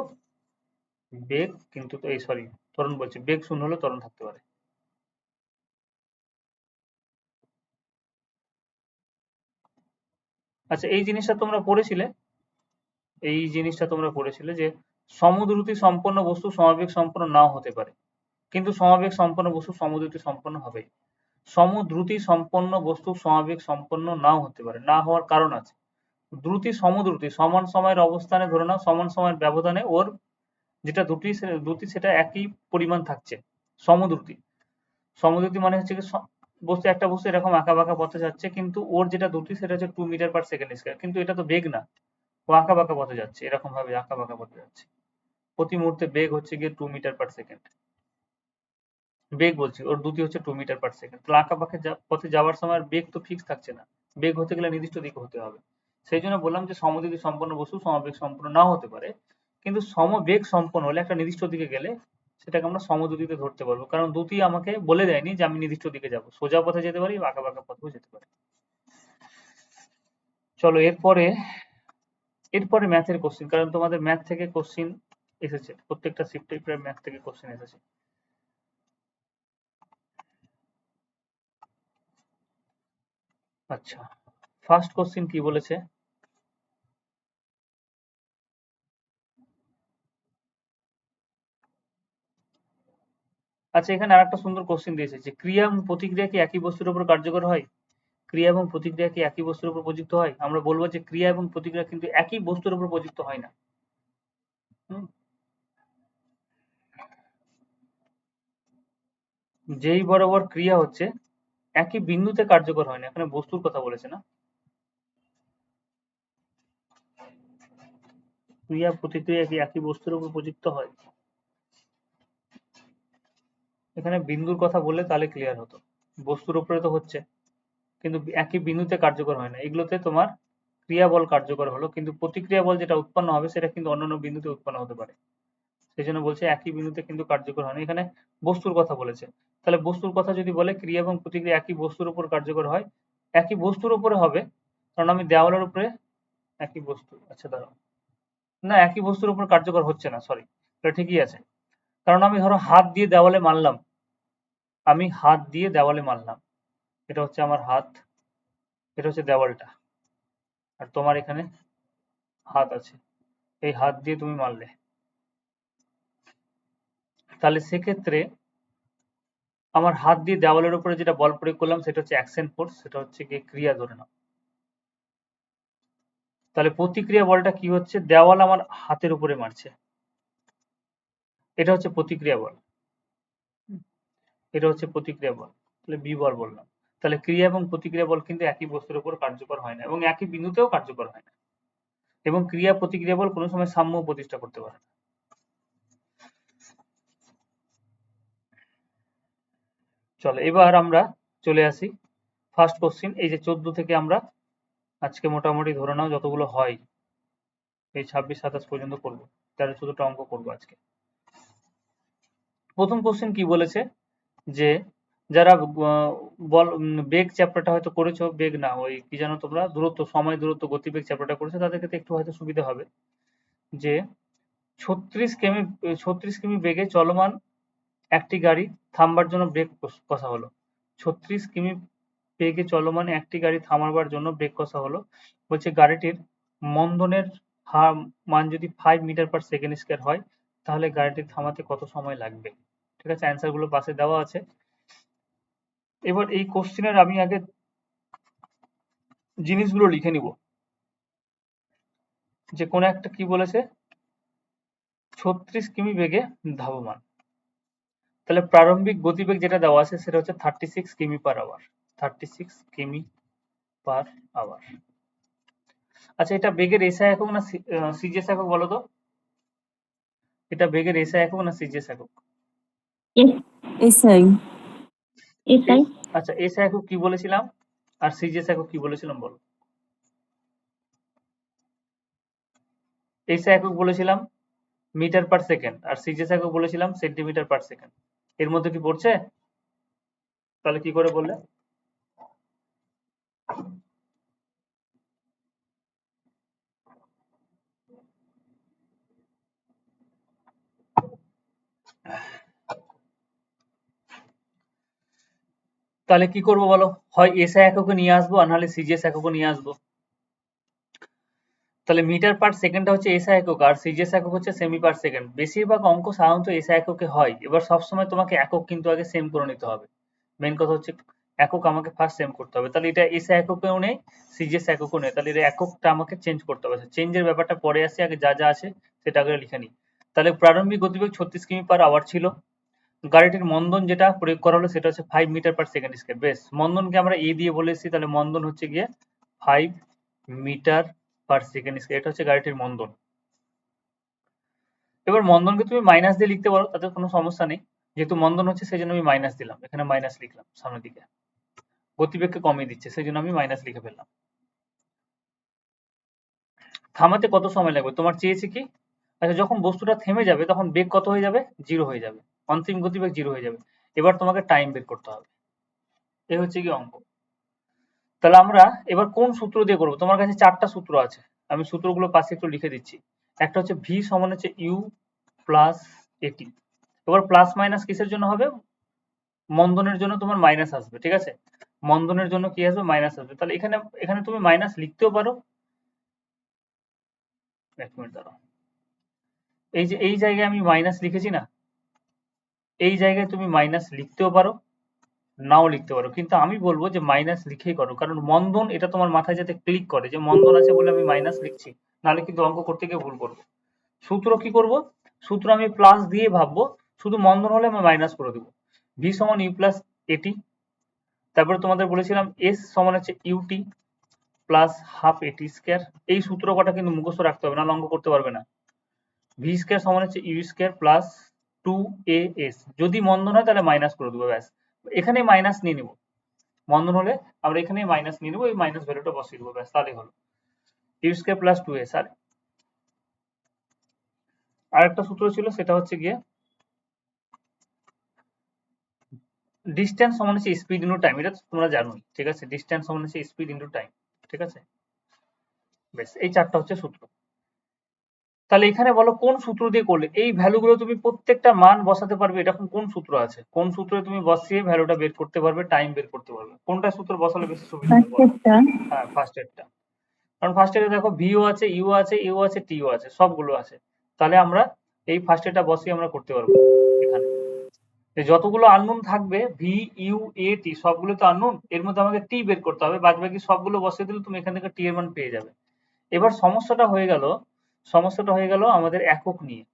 বেগ কিন্তু, এই সরি, ত্বরণ বলছি, বেগ শূন্য হলেও ত্বরণ থাকতে পারে। আচ্ছা, এই জিনিসটা তোমরা পড়েছিলে, এই জিনিসটা তোমরা পড়েছিলে যে সমদ্রুতি সম্পন্ন বস্তু সমাবেগ সম্পন্ন নাও হতে পারে, কিন্তু সমাবেগ সম্পন্ন বস্তু সমদ্রুতি সম্পন্ন হবে। সমদ্রুতি সম্পন্ন বস্তু সমাবেগ সম্পন্ন নাও হতে পারে, না হওয়ার কারণ আছে। দ্রুতি সমদ্রুতি সমান সময়ের অবস্থানে, ধরে নাও সমান সময়ের ব্যবধানে ওর যেটা দ্রুতি সেটা একই পরিমাণ থাকছে, সমদ্রুতি। সমদ্রুতি মানে হচ্ছে কি, বস্তু একটা বস্তু এরকম আঁকা বাঁকা পথে যাচ্ছে, কিন্তু ওর যেটা দ্রুতি সেটা হচ্ছে 2 মিটার পার সেকেন্ড স্কয়ার, কিন্তু এটা তো বেগ না, ও আঁকা বাঁকা পথে যাচ্ছে, এরকম ভাবে আঁকা বাঁকা পথে যাচ্ছে। প্রতি মুহূর্তে বেগ হচ্ছে গিয়ে 2 মিটার পার সেকেন্ড। বেগ বলছি, ওর দ্রুতি হচ্ছে 2 মিটার পার সেকেন্ড। তাহলে আঁকা বাঁকা পথে যাওয়ার সময় বেগ তো ফিক্স থাকছে না, বেগ হতে গেলে নির্দিষ্ট দিকে হতে হবে। সেই জন্য বললাম যে সমদ্রুতি সম্পন্ন বস্তু সমবেগ সম্পন্ন নাও হতে পারে, কিন্তু সমবেগ সম্পন্ন হলে একটা নির্দিষ্ট দিকে গেলে সেটাকে আমরা সমদ্রুতিতে ধরতে পারবো, কারণ দ্রুতি আমাকে বলে দেয়নি যে আমি নির্দিষ্ট দিকে যাব, সোজা পথে যেতে পারি, আঁকা বাঁকা পথেও যেতে পারি। চলো এরপরে ম্যাথের কোশ্চিন, কারণ তোমাদের ম্যাথ থেকে কোশ্চিন এসেছে, প্রত্যেকটা শিফটে প্রায় ম্যাথ থেকে কোশ্চিন এসেছে। আচ্ছা, ফার্স্ট কোশ্চিন কি বলেছে? আচ্ছা, এখানে আরেকটা সুন্দর কোশ্চিন দিয়েছে যে ক্রিয়া এবং প্রতিক্রিয়া কি একই বস্তুর উপর কার্যকর হয়? ক্রিয়া এবং প্রতিক্রিয়া কি একই বস্তুর উপর প্রযুক্ত হয়? আমরা বলবো যে ক্রিয়া এবং প্রতিক্রিয়া কিন্তু একই বস্তুর উপর প্রযুক্ত হয় না। যেই বরাবর ক্রিয়া হচ্ছে একই বিন্দুতে কার্যকর হয় না, এখানে বস্তুর কথা বলেছে না। ক্রিয়া প্রতিক্রিয়া কি একই বস্তুর উপর প্রযুক্ত হয়? এখানে বিন্দুর কথা বললে তাহলে ক্লিয়ার হতো, বস্তুর উপরে তো হচ্ছে কিন্তু একই বিন্দুতে কার্যকর হয় না। এগুলোতে তোমার ক্রিয়া বল কার্যকর হলো, কিন্তু প্রতিক্রিয়া বল যেটা উৎপন্ন হবে সেটা কিন্তু অন্যান্য বিন্দুতে উৎপন্ন হতে পারে। সেই জন্য বলছে একই বিন্দুতে কিন্তু কার্যকর হয় না, এখানে বস্তুর কথা বলেছে। তাহলে বস্তুর কথা যদি বলে ক্রিয়া এবং প্রতিক্রিয়া একই বস্তুর উপর কার্যকর হয়, একই বস্তুর উপরে হবে, কারণ আমি দেওয়ালের উপরে একই বস্তু, আচ্ছা দাঁড়াও, না একই বস্তুর উপর কার্যকর হচ্ছে না, সরি, এটা ঠিকই আছে। কারণ আমি ধরো হাত দিয়ে দেওয়ালে মারলাম, আমি হাত দিয়ে দেওয়ালে মারলাম, এটা হচ্ছে আমার হাত, এটা হচ্ছে দেওয়ালটা, আর তোমার এখানে হাত আছে, এই হাত দিয়ে তুমি মারলে, তাহলে সেক্ষেত্রে আমার হাত দিয়ে দেওয়ালের উপরে যেটা বল প্রয়োগ করলাম সেটা হচ্ছে অ্যাকশন ফোর্স, সেটা হচ্ছে গিয়ে ক্রিয়া ধরে নাও। তাহলে প্রতিক্রিয়া বলটা কি হচ্ছে, দেওয়াল আমার হাতের উপরে মারছে, এটা হচ্ছে প্রতিক্রিয়া বল, এটা হচ্ছে প্রতিক্রিয়া বল, তাহলে বি বল বললাম। তাহলে ক্রিয়া এবং প্রতিক্রিয়া বল কিন্তু একই বস্তুর উপর কার্যকর হয় না এবং একই বিন্দুতেও কার্যকর হয় না, এবং ক্রিয়া প্রতিক্রিয়া বল কোনো সময় সাম্য প্রতিষ্ঠা করতে পারে না। চলো এবার আমরা চলে আসি ফার্স্ট কোশ্চিন। এই যে 14 থেকে আমরা আজকে মোটামুটি ধরে নাও যতগুলো হয় এই 26-27 পর্যন্ত করবো, 13-14টা অঙ্ক করবো আজকে। প্রথম কোশ্চেন কি বলেছে যে যারা বেগ চ্যাপ্টারটা হয়তো করেছো, বেগ না ওই কি জানো তোমরা, দূরত্ব, সময় দূরত্ব গতিবেগ চ্যাপ্টারটা করেছো, তাদের ক্ষেত্রে একটু হয়তো সুবিধা হবে যে 36 কিমি বেগে চলমান একটি গাড়ি থামবার জন্য ব্রেক কষা হলো। 36 কিমি বেগে চলমান একটি গাড়ি থামাবার জন্য ব্রেক কষা হলো। বলছে গাড়িটির মন্দনের হার মান যদি 5 মিটার পার সেকেন্ড স্কয়ার হয় তাহলে গাড়িটি থামাতে কত সময় লাগবে? ঠিক আছে, অ্যান্সার গুলো পাশে দেওয়া আছে। এবার এই কোশ্চেনের আমি আগে জিনিসগুলো লিখে নিব, যে কোন একটা কি বলেছে 36 কিমি বেগে ধাবমান, তাহলে প্রারম্ভিক গতিবেগ যেটা দেওয়া আছে সেটা হচ্ছে 36 কিমি পার আওয়ার, 36 কিমি পার আওয়ার। আচ্ছা, এটা বেগের এসআই একক না সিজিএস একক বলো তো? এটা বেগের এসআই একক না সিজিএস একক? এসআই। এটাই আচ্ছা, এসআই একক কি বলেছিলাম আর সিজিএস একক কি বলেছিলাম বলো? এসআই একক বলেছিলাম মিটার পার সেকেন্ড আর সিজিএস একক বলেছিলাম সেন্টিমিটার পার সেকেন্ড। এর মধ্যে কি পড়ছে? তাহলে কি করে বললে? তাহলে কি করবো বলো, হয় এসআই এককে নিয়ে আসবো আর নাহলে সিজিএস এককে নিয়ে আসবো। তাহলে মিটার পার সেকেন্ডটা হচ্ছে এসআই একক আর সিজিএস একক হচ্ছে সেমি পার সেকেন্ড। বেশিরভাগ অঙ্ক সাধারণত এসআই এককে হয়। এবার সবসময় তোমাকে একক কিন্তু আগে সেম করে নিতে হবে, মেন কথা হচ্ছে একক আমাকে ফার্স্ট সেম করতে হবে। তাহলে এটা এসআই এককেও নেই, সিজিএস এককেও নেই, তাহলে এটা এককটা আমাকে চেঞ্জ করতে হবে। চেঞ্জের ব্যাপারটা পরে আসি, আগে যা যা আছে সেটা আগে লিখে নিই। তাহলে প্রারম্ভিক গতিবেগ 36 কিমি পার আওয়ার ছিল, গাড়িটির মন্দন যেটা প্রয়োগ করা হলো সেটা হচ্ছে 5 মিটার পার সেকেন্ড স্কয়ার। বেশ, মন্দনকে আমরা এ দিয়ে বলে এসেছি, তাহলে মন্দন হচ্ছে গিয়ে 5 মিটার পার সেকেন্ড স্কয়ার, এটা হচ্ছে গাড়িটির মন্দন। এবার মন্দনকে তুমি মাইনাস দিয়ে লিখতে পারো, তাতে কোনো সমস্যা নেই। যেহেতু মন্দন হচ্ছে সেই জন্য আমি মাইনাস দিলাম, এখানে মাইনাস লিখলাম সামনের দিকে। গতিবেগকে কমিয়ে দিচ্ছে সেই জন্য আমি মাইনাস লিখে ফেললাম। থামাতে কত সময় লাগবে তোমার চেয়েছে কি? আচ্ছা, যখন বস্তুটা থেমে যাবে তখন বেগ কত হয়ে যাবে? 0 হয়ে যাবে। অন্তিম গতিবেগ 0 হয়ে যাবে। এবার তোমাকে টাইম বের করতে হবে। এই হচ্ছে কি অঙ্ক। তাহলে আমরা এবার কোন সূত্র দিয়ে করবো? তোমার কাছে 4টা সূত্র আছে, আমি সূত্রগুলো পাশে একটু লিখে দিচ্ছি। একটা হচ্ছে ভি সমান হচ্ছে ইউ প্লাস এটি। এবার প্লাস মাইনাস কিসের জন্য হবে? মন্দনের জন্য তোমার মাইনাস আসবে, ঠিক আছে? মন্দনের জন্য কি আসবে? মাইনাস আসবে। তাহলে এখানে এখানে তুমি মাইনাস লিখতেও পারো। এক মিনিট দাঁড়াও, এই যে এই জায়গায় আমি মাইনাস লিখেছি না, এই জায়গায় তুমি মাইনাস লিখতেও পারো, নাও লিখতে পারো, কিন্তু আমি বলবো যে মাইনাস লিখেই করো, কারণ মন্দন এটা তোমার মাথায় যাতে ক্লিক করে যে মন্দন আছে বলে আমি মাইনাস লিখছি, নাহলে কিন্তু অঙ্ক করতে গিয়ে ভুল করবো। সূত্র কি করব? সূত্র আমি প্লাস দিয়ে ভাববো, শুধু মন্দন হলে আমি মাইনাস করে দেবো। ভি সমান ইউ প্লাস এটি, তারপরে তোমাদের বলেছিলাম এস সমান হচ্ছে ইউটি প্লাস হাফ এটি স্কয়ার। এই সূত্র কটা কিন্তু মুখস্থ রাখতে হবে, নাহলে অঙ্ক করতে পারবে না। ভি স্কয়ার সমান হচ্ছে ইউ স্কয়ার প্লাস 2as, যদি মন্দন হয় তাহলে মাইনাস করে দেবো, ব্যাস। এখানে মাইনাস নিয়ে নেবো, মন্দন হলে আমরা এখানে মাইনাস নিয়ে নেবো, এই মাইনাস ভ্যালুটা বসিয়ে দেবো, ব্যাস, তাহলে হলো ইউ স্কয়ার প্লাস 2as। আর একটা সূত্র ছিল, সেটা হচ্ছে গিয়ে ডিস্টেন্স সমান হচ্ছে স্পিড ইনটু টাইম, এটা তোমরা জানোই, ঠিক আছে? ডিস্টেন্স সমান হচ্ছে স্পিড ইনটু টাইম, ঠিক আছে? বেশ, এই 4টা হচ্ছে সূত্র। তাহলে এখানে বলো কোন সূত্র দিয়ে করলে এই ভ্যালুগুলো তুমি প্রত্যেকটা মান বসাতে পারবে, এরকম কোন সূত্র আছে? কোন সূত্রে তুমি বসিয়ে ভ্যালুটা বের করতে পারবে, টাইম বের করতে পারবে? কোনটা সূত্র বসালে বেশি সুবিধা হবে বলো? ফার্স্টেরটা। হ্যাঁ, ফার্স্ট এডটা। কারণ ফার্স্ট এডে দেখো ভিও আছে, ইউ আছে, ইউ আছে, টিও আছে, সবগুলো আছে। তাহলে আমরা এই ফার্স্ট এডটা বসিয়ে আমরা করতে পারবো এখানে। যতগুলো আননোন থাকবে ভি ইউ এ টি সবগুলো তো আননোন, এর মধ্যে আমাকে টি বের করতে হবে, বাদ বাকি সবগুলো বসিয়ে দিলে তুমি এখান থেকে টি এর মান পেয়ে যাবে। এবার সমস্যাটা হয়ে গেল আমাদের একক নিয়ে,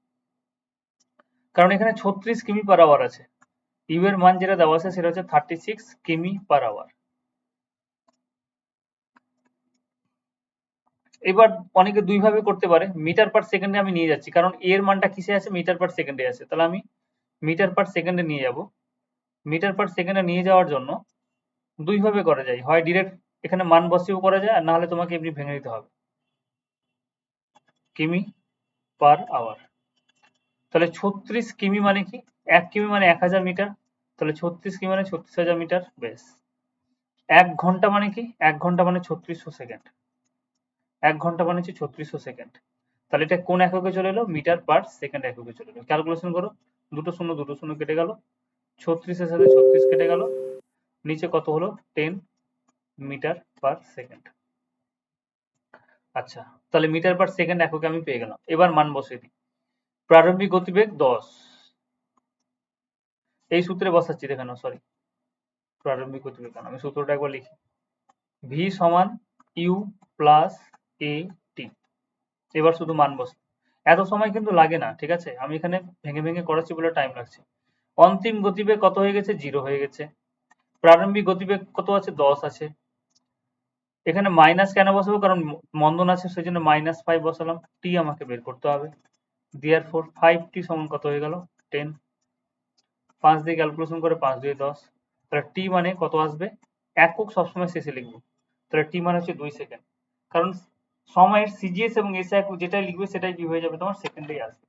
কারণ এখানে 36 কিমি পার আওয়ার আছে। ইউ এর মান যেটা দেওয়া আছে সেটা হচ্ছে 36 কিমি পার আওয়ার। এবার অনেকে দুই ভাবে করতে পারে, মিটার পার সেকেন্ডে আমি নিয়ে যাচ্ছি, কারণ এর মানটা কিসে আছে? মিটার পার সেকেন্ডে আছে। তাহলে আমি মিটার পার সেকেন্ডে নিয়ে যাব। মিটার পার সেকেন্ডে নিয়ে যাওয়ার জন্য দুই ভাবে করা যায়, হয় ডিরেক্ট এখানে মান বসিয়েও করা যায়, আর না হলে তোমাকে এমনি ভেঙে দিতে হবে কিমি পার আওয়ার। তাহলে 36 কিমি মানে কি? 1 কিমি মানে 1000 মিটার, তাহলে 36 কিমি মানে 36,000 মিটার। বেশ। 1 ঘন্টা মানে কি? 1 ঘন্টা মানে 3600 সেকেন্ড। 1 ঘন্টা মানে হচ্ছে 3600 সেকেন্ড। তাহলে এটা কোন এককে চলে এলো? মিটার পার সেকেন্ড এককে চলে এলো। ক্যালকুলেশন করো, দুটো শূন্য কেটে গেল, 36 এর সাথে 36 কেটে গেল, নিচে কত হলো? 10 মিটার পার সেকেন্ড। আচ্ছা, তাহলে মিটার পার সেকেন্ড এককে আমি পেয়ে গেলাম। এবার মান বসিয়ে দিই। প্রারম্ভিক গতিবেগ 10, এই সূত্রে বসাচ্ছি, দেখে নাও, সরি, প্রারম্ভিক গতিবেগ আমি সূত্রটা একবার লিখি। ভি সমান ইউ প্লাস এ টি। এবার শুধু মান বসে, এত সময় কিন্তু লাগে না, ঠিক আছে? আমি এখানে ভেঙে ভেঙে করাচ্ছি বলে টাইম লাগছে। অন্তিম গতিবেগ কত হয়ে গেছে? 0 হয়ে গেছে। প্রারম্ভিক গতিবেগ কত আছে? 10 আছে। এখানে মাইনাস কেন বসাবো? কারণ মন্দন আছে সেই জন্য -5 বসালাম। টি আমাকে বের করতে হবে। therefore 5t সমান কত হয়ে গেল? 10। 5 দিয়ে ক্যালকুলেশন করে 5 দিয়ে 10, তাহলে টি মানে কত আসবে? একক সবসময় শেষে লিখবো, তাহলে টি মানে হচ্ছে 2 সেকেন্ড, কারণ সময়ের সিজিএস এবং এসআই একক যেটাই লিখবে সেটাই কি হয়ে যাবে? তোমার সেকেন্ডেই আসবে।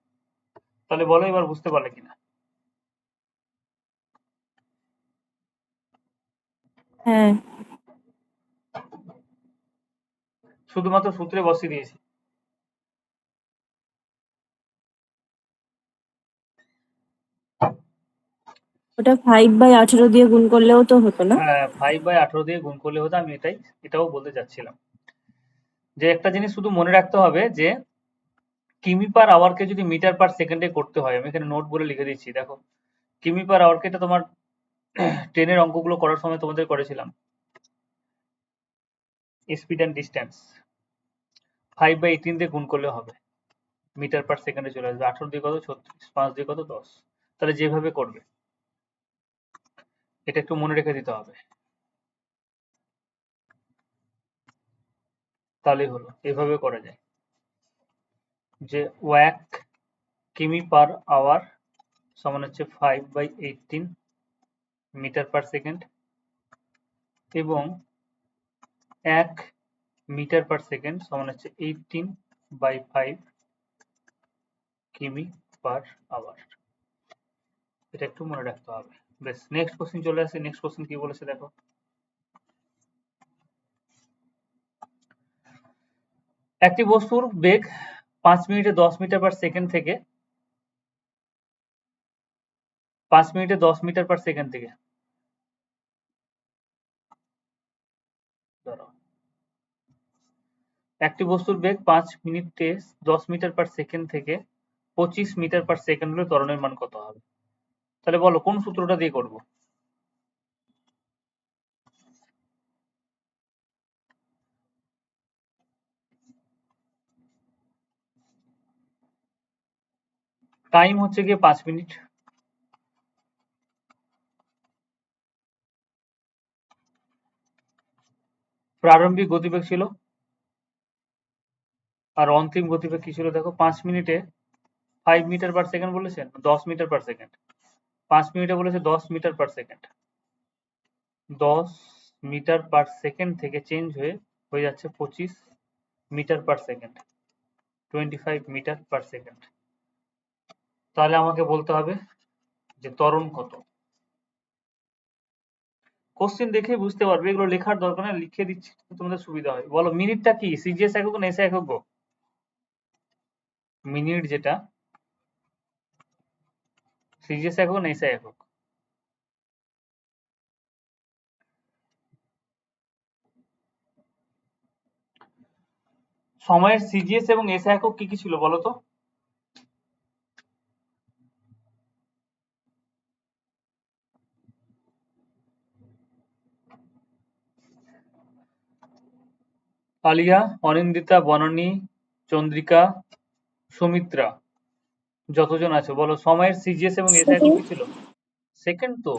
তাহলে বলো এবার বুঝতে পারলে কিনা? হ্যাঁ। শুধুমাত্র সূত্রে বসিয়ে দিয়েছি। ওটা 5/18 দিয়ে গুণ করলেও তো হতো না? হ্যাঁ, 5/18 দিয়ে গুণ করলে হতো, আমি এটাও বলতে চাচ্ছিলাম যে একটা জিনিস শুধু মনে রাখতে হবে যে কিমি পার আওয়ারকে যদি মিটার পার সেকেন্ডে করতে হয়, আমি এখানে নোট বলে লিখে দিচ্ছি, দেখো কিমি পার আওয়ারকে, এটা তোমার ট্রেনের অঙ্কগুলো করার সময় তোমাদের করেছিলাম, স্পিড অ্যান্ড ডিস্টেন্স 5/18 দিয়ে গুণ করলে হবে, মিটার পার সেকেন্ডে চলে আসবে। 18 দিয়ে কত? 36, 5 দিয়ে কত? 10। তাহলে যেভাবে করবে এটা একটু মনে রেখে দিতে হবে। তাহলেই হলো। এভাবে করা যায় যে ওয়াক কিমি পার আওয়ার সমান হচ্ছে 5/18 মিটার পার সেকেন্ড এবং 1 মিটার পার সেকেন্ড সমান হচ্ছে 18/5 কিমি পার আওয়ার। এটা একটু মনে রাখতে হবে। বেশ, নেক্সট কোশ্চেন চলে আসে। নেক্সট কোশ্চেন কি বলেছে দেখো। একটি বস্তুর বেগ 5 মিনিটে 10 মিটার পার সেকেন্ড থেকে 5 মিনিটে 10 মিটার পার সেকেন্ড থেকে একটি বস্তুর বেগ 5 মিনিটে 10 মিটার পার সেকেন্ড থেকে 25 মিটার পার সেকেন্ড হলে ত্বরণের মান কত হবে? তাহলে বলো কোন সূত্রটা দিয়ে করব? টাইম হচ্ছে গিয়ে 5 মিনিট, প্রারম্ভিক গতিবেগ ছিল আর অন্তিম গতিবেগ কি ছিল দেখো। 5 মিনিটে 5 মিটার পার সেকেন্ড বলেছেন, 10 মিটার পার সেকেন্ড। 5 মিনিটে বলেছে 10 metre per second. 10 metre per second থেকে চেঞ্জ হয়ে যাচ্ছে 25 metre per second, 25 metre per second. তাহলে আমাকে বলতে হবে যে ত্বরণ কত। কোশ্চেন দেখে বুঝতে পারবে, এগুলো লেখার দরকার নেই, লিখে দিচ্ছি তোমাদের সুবিধা হয়। বলো মিনিটটা কি, সিজিএস একক না এসআই একক? মিনিট যেটা সিজিএস একক না এসআই একক? সময়ের সিজিএস এবং এসআই একক কি কি ছিল বলো তো? আলিয়া, অনিন্দিতা, বনানী, চন্দ্রিকা, সুমিত্রা, যতজন আছে বলো সময়ের সিজিএস এবং এসআই একক কি ছিল? সেকেন্ড তো।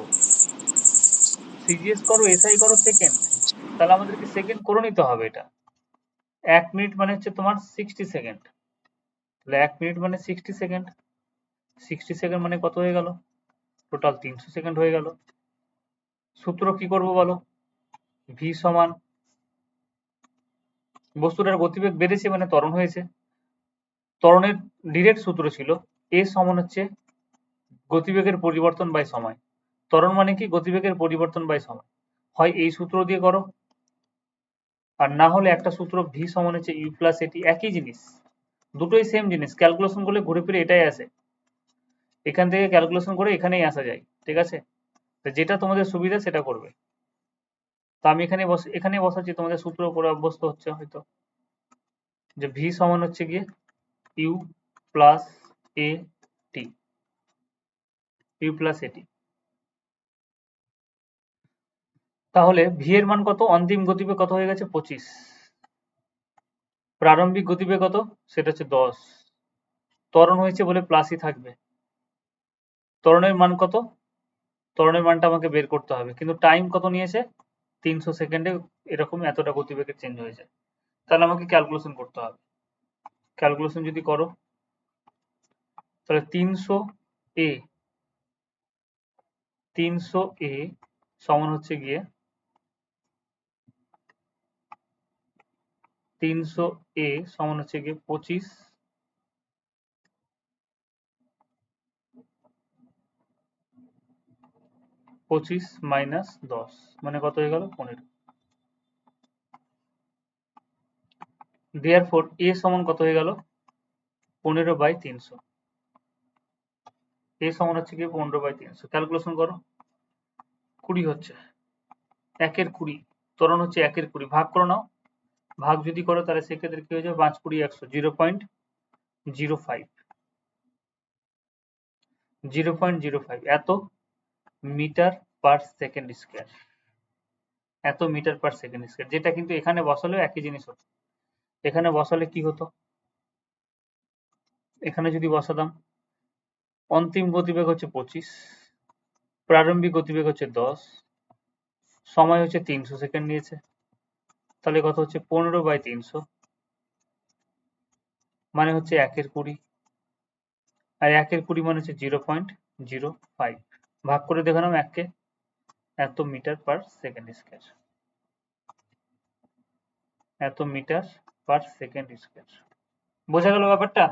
সিজিএস করো এসআই করো সেকেন্ড, তাহলে আমাদেরকে সেকেন্ড করে নিতে হবে। এটা 1 মিনিট মানে হচ্ছে তোমার 60 সেকেন্ড, তাহলে 1 মিনিট মানে 60 সেকেন্ড। 60 সেকেন্ড মানে কত হয়ে গেল? টোটাল 300 সেকেন্ড হয়ে গেল। সূত্র কি করব বলো? ভি সমান বস্তুটার গতিবেগ বেড়েছে মানে ত্বরণ হয়েছে। ত্বরণের ডিরেক্ট সূত্র ছিল এ সমান হচ্ছে গতিবেগের পরিবর্তন বাই সময়। ত্বরণ মানে কি? গতিবেগের পরিবর্তন বাই সময়। হয় এই সূত্র দিয়ে করো, আর না হলে একটা সূত্র ভি সমান হচ্ছে ইউ প্লাস এটি, একই জিনিস, দুটোই সেম জিনিস। ক্যালকুলেশন করলে ঘুরে ফিরে এটাই আসে, এখান থেকে ক্যালকুলেশন করে এখানেই আসা যায়। ঠিক আছে, তো যেটা তোমাদের সুবিধা সেটা করবে। তো আমি এখানে বসাচ্ছি, তোমাদের সূত্র করে অভ্যস্ত হচ্ছে হয়তো, যে ভি সমান হচ্ছে গিয়ে U plus A T, U plus A T. তাহলে ভি এর মান কত? অন্তিম গতিবেগ কত হয়ে গেছে? 25। প্রারম্ভিক গতিবেগ কত? সেটা হচ্ছে 10। ত্বরণ হয়েছে বলে প্লাসই থাকবে। ত্বরণের মান কত? ত্বরণের মানটা আমাকে বের করতে হবে, কিন্তু টাইম কত নিয়েছে? 300 সেকেন্ডে এরকম এতটা গতিবেগে চেঞ্জ হয়ে যায়। তাহলে আমাকে ক্যালকুলেশন করতে হবে। ক্যালকুলেশন যদি করো তাহলে 300 এ সমান হচ্ছে গিয়ে 25 মাইনাস 10 মানে কত হয়ে গেল? 15। দেয়ারফর এ সমান কত হয়ে গেল? 15/300। এ সমান হচ্ছে গিয়ে 15/300। ক্যালকুলেশন করো, 20 হচ্ছে, 1 এর 20, ত্বরণ হচ্ছে 1 এর 20, ভাগ করে নাও। ভাগ যদি করো তাহলে সেক্ষেত্রে কি হয়ে যাবে? 5 20 100, 0.05 এত মিটার পার সেকেন্ড স্কয়ার। এত মিটার পার সেকেন্ড স্কয়ার, যেটা কিন্তু এখানে বসালেও একই জিনিস হতো। এখানে বসালে কি হতো? এখানে যদি বসাতাম অন্তিম গতিবেগ হচ্ছে 25, প্রারম্ভিক গতিবেগ হচ্ছে 10, সময় হচ্ছে 300 সেকেন্ড নিয়েছে, তাহলে কত হচ্ছে? 15/300 মানে হচ্ছে 1/20, আর 1/20 মানে হচ্ছে 0.05। ভাগ করে দেখে নাও 1 কে, এত মিটার পার সেকেন্ড স্কয়ার, এত মিটার পার সেকেন্ড স্কয়ার। বোঝা গেল ব্যাপারটা?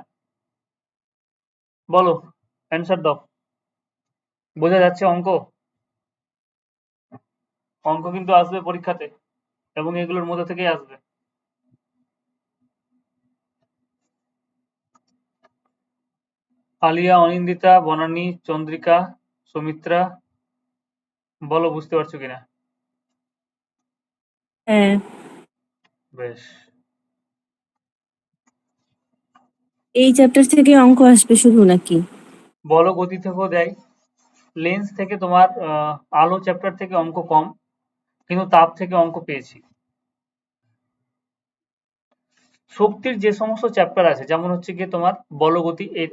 বলো, অ্যান্সার দাও। বোঝা যাচ্ছে অঙ্ক? অঙ্ক কিন্তু আসবে পরীক্ষাতে, এবং এগুলোর মধ্যে থেকেই আসবে। আলিয়া, অনিন্দিতা, বনানী, চন্দ্রিকা, সুমিত্রা, বলো বুঝতে পারছো কিনা? হ্যাঁ। বেশ। এই চ্যাপ্টার থেকে অঙ্ক আসবে শুধু নাকি? বলো গতি থেকেও দেয়, লেন্স থেকে তোমার আলো চ্যাপ্টার থেকে অঙ্ক কম, কিন্তু তাপ থেকে অঙ্ক পেয়েছি। শক্তির যে সমস্ত চ্যাপ্টার আছে, যেমন হচ্ছে গিয়ে তোমার বলগতি, এর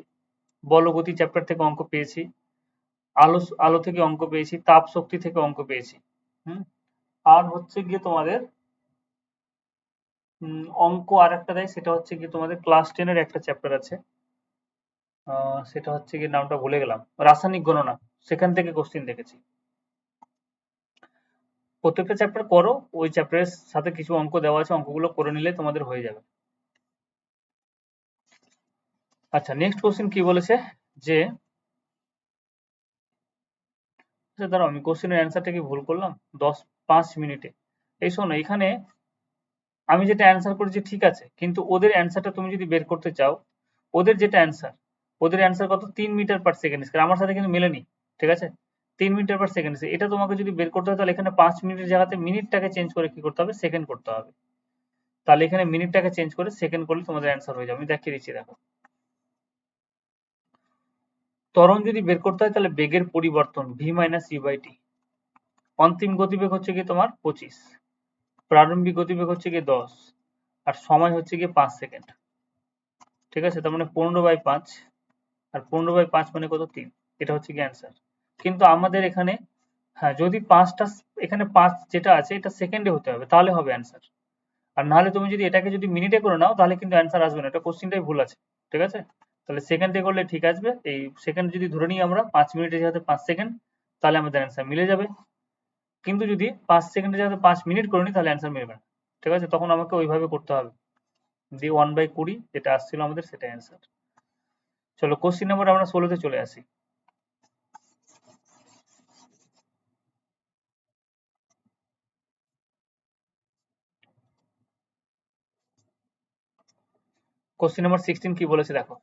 বলগতি চ্যাপ্টার থেকে অঙ্ক পেয়েছি, আলো আলো থেকে অঙ্ক পেয়েছি, তাপ শক্তি থেকে অঙ্ক পেয়েছি। আর হচ্ছে গিয়ে তোমাদের অঙ্ক আর একটা দেয়, সেটা হচ্ছে গিয়ে তোমাদের ক্লাস 10 এর একটা চ্যাপ্টার আছে, সেটা হচ্ছে গিয়ে নামটা ভুলে গেলাম, রাসায়নিক গণনা, সেখান থেকে কোশ্চেন দেখেছি। প্রত্যেকটা চ্যাপ্টার করো, ওই চ্যাপ্টারের সাথে কিছু অঙ্ক দেওয়া আছে, অঙ্কগুলো করে নিলে তোমাদের হয়ে যাবে। আচ্ছা, নেক্সট কোশ্চেন কি বলেছে যে, আচ্ছা দাঁড়াও, আমি কোশ্চেনের অ্যান্সারটা কি ভুল করলাম? 5 মিনিটে। এই শোনো, এখানে আমি যেটা অ্যান্সার করেছি ঠিক আছে, কিন্তু ওদের অ্যান্সারটা তুমি যদি বের করতে চাও, ওদের যেটা অ্যান্সার, ওদের অ্যান্সার কত? 3 মিটার পার সেকেন্ড স্কয়ার। আমার সাথে কিন্তু মেলেনি, ঠিক আছে? 3 মিটার পার সেকেন্ড স্কয়ার। এটা তোমাকে যদি বের করতে হয়, তাহলে এখানে 5 মিনিটের জায়গাতে মিনিটটাকে চেঞ্জ করে কি করতে হবে? সেকেন্ড করতে হবে। তাহলে এখানে মিনিটটাকে চেঞ্জ করে সেকেন্ড করলে তোমাদের অ্যান্সার হয়ে যাবে। আমি দেখিয়ে দিচ্ছি, দেখো। ত্বরণ যদি বের করতে হয়, তাহলে বেগের পরিবর্তন v minus u by T. অন্তিম গতিবেগ হচ্ছে গিয়ে তোমার 25, প্রারম্ভিক গতিবেগ হচ্ছে গিয়ে 10, আর সময় হচ্ছে গিয়ে 5 সেকেন্ড। ঠিক আছে? তার মানে 15/5, আর 15/5 মানে কত? 3। এটা হচ্ছে কি অ্যান্সার। কিন্তু আমাদের এখানে, হ্যাঁ, যদি 5টা, এখানে 5 যেটা আছে এটা সেকেন্ডে হতে হবে, তাহলে হবে অ্যান্সার। আর নাহলে তুমি যদি এটাকে যদি মিনিটে করে নাও, তাহলে কিন্তু অ্যান্সার আসবে না। এটা কোশ্চেনটাই ভুল আছে। ঠিক আছে? তাহলে সেকেন্ডে করলে ঠিক আসবে। এই সেকেন্ড যদি ধরে নিই আমরা, 5 মিনিটের জায়গাতে 5 সেকেন্ড, তাহলে আমাদের অ্যান্সার মিলে যাবে। কিন্তু যদি 5 সেকেন্ডের জায়গাতে 5 মিনিট করে নিই, তাহলে অ্যান্সার মিলবে না। ঠিক আছে? তখন আমাকে ওইভাবে করতে হবে। দিয়ে 1/20 যেটা আসছিল আমাদের, সেটা অ্যান্সার। চলো কোশ্চেন নাম্বার আমরা 16 তে চলে আসি। কোশ্চেন নাম্বার 16 কি বলেছে দেখো।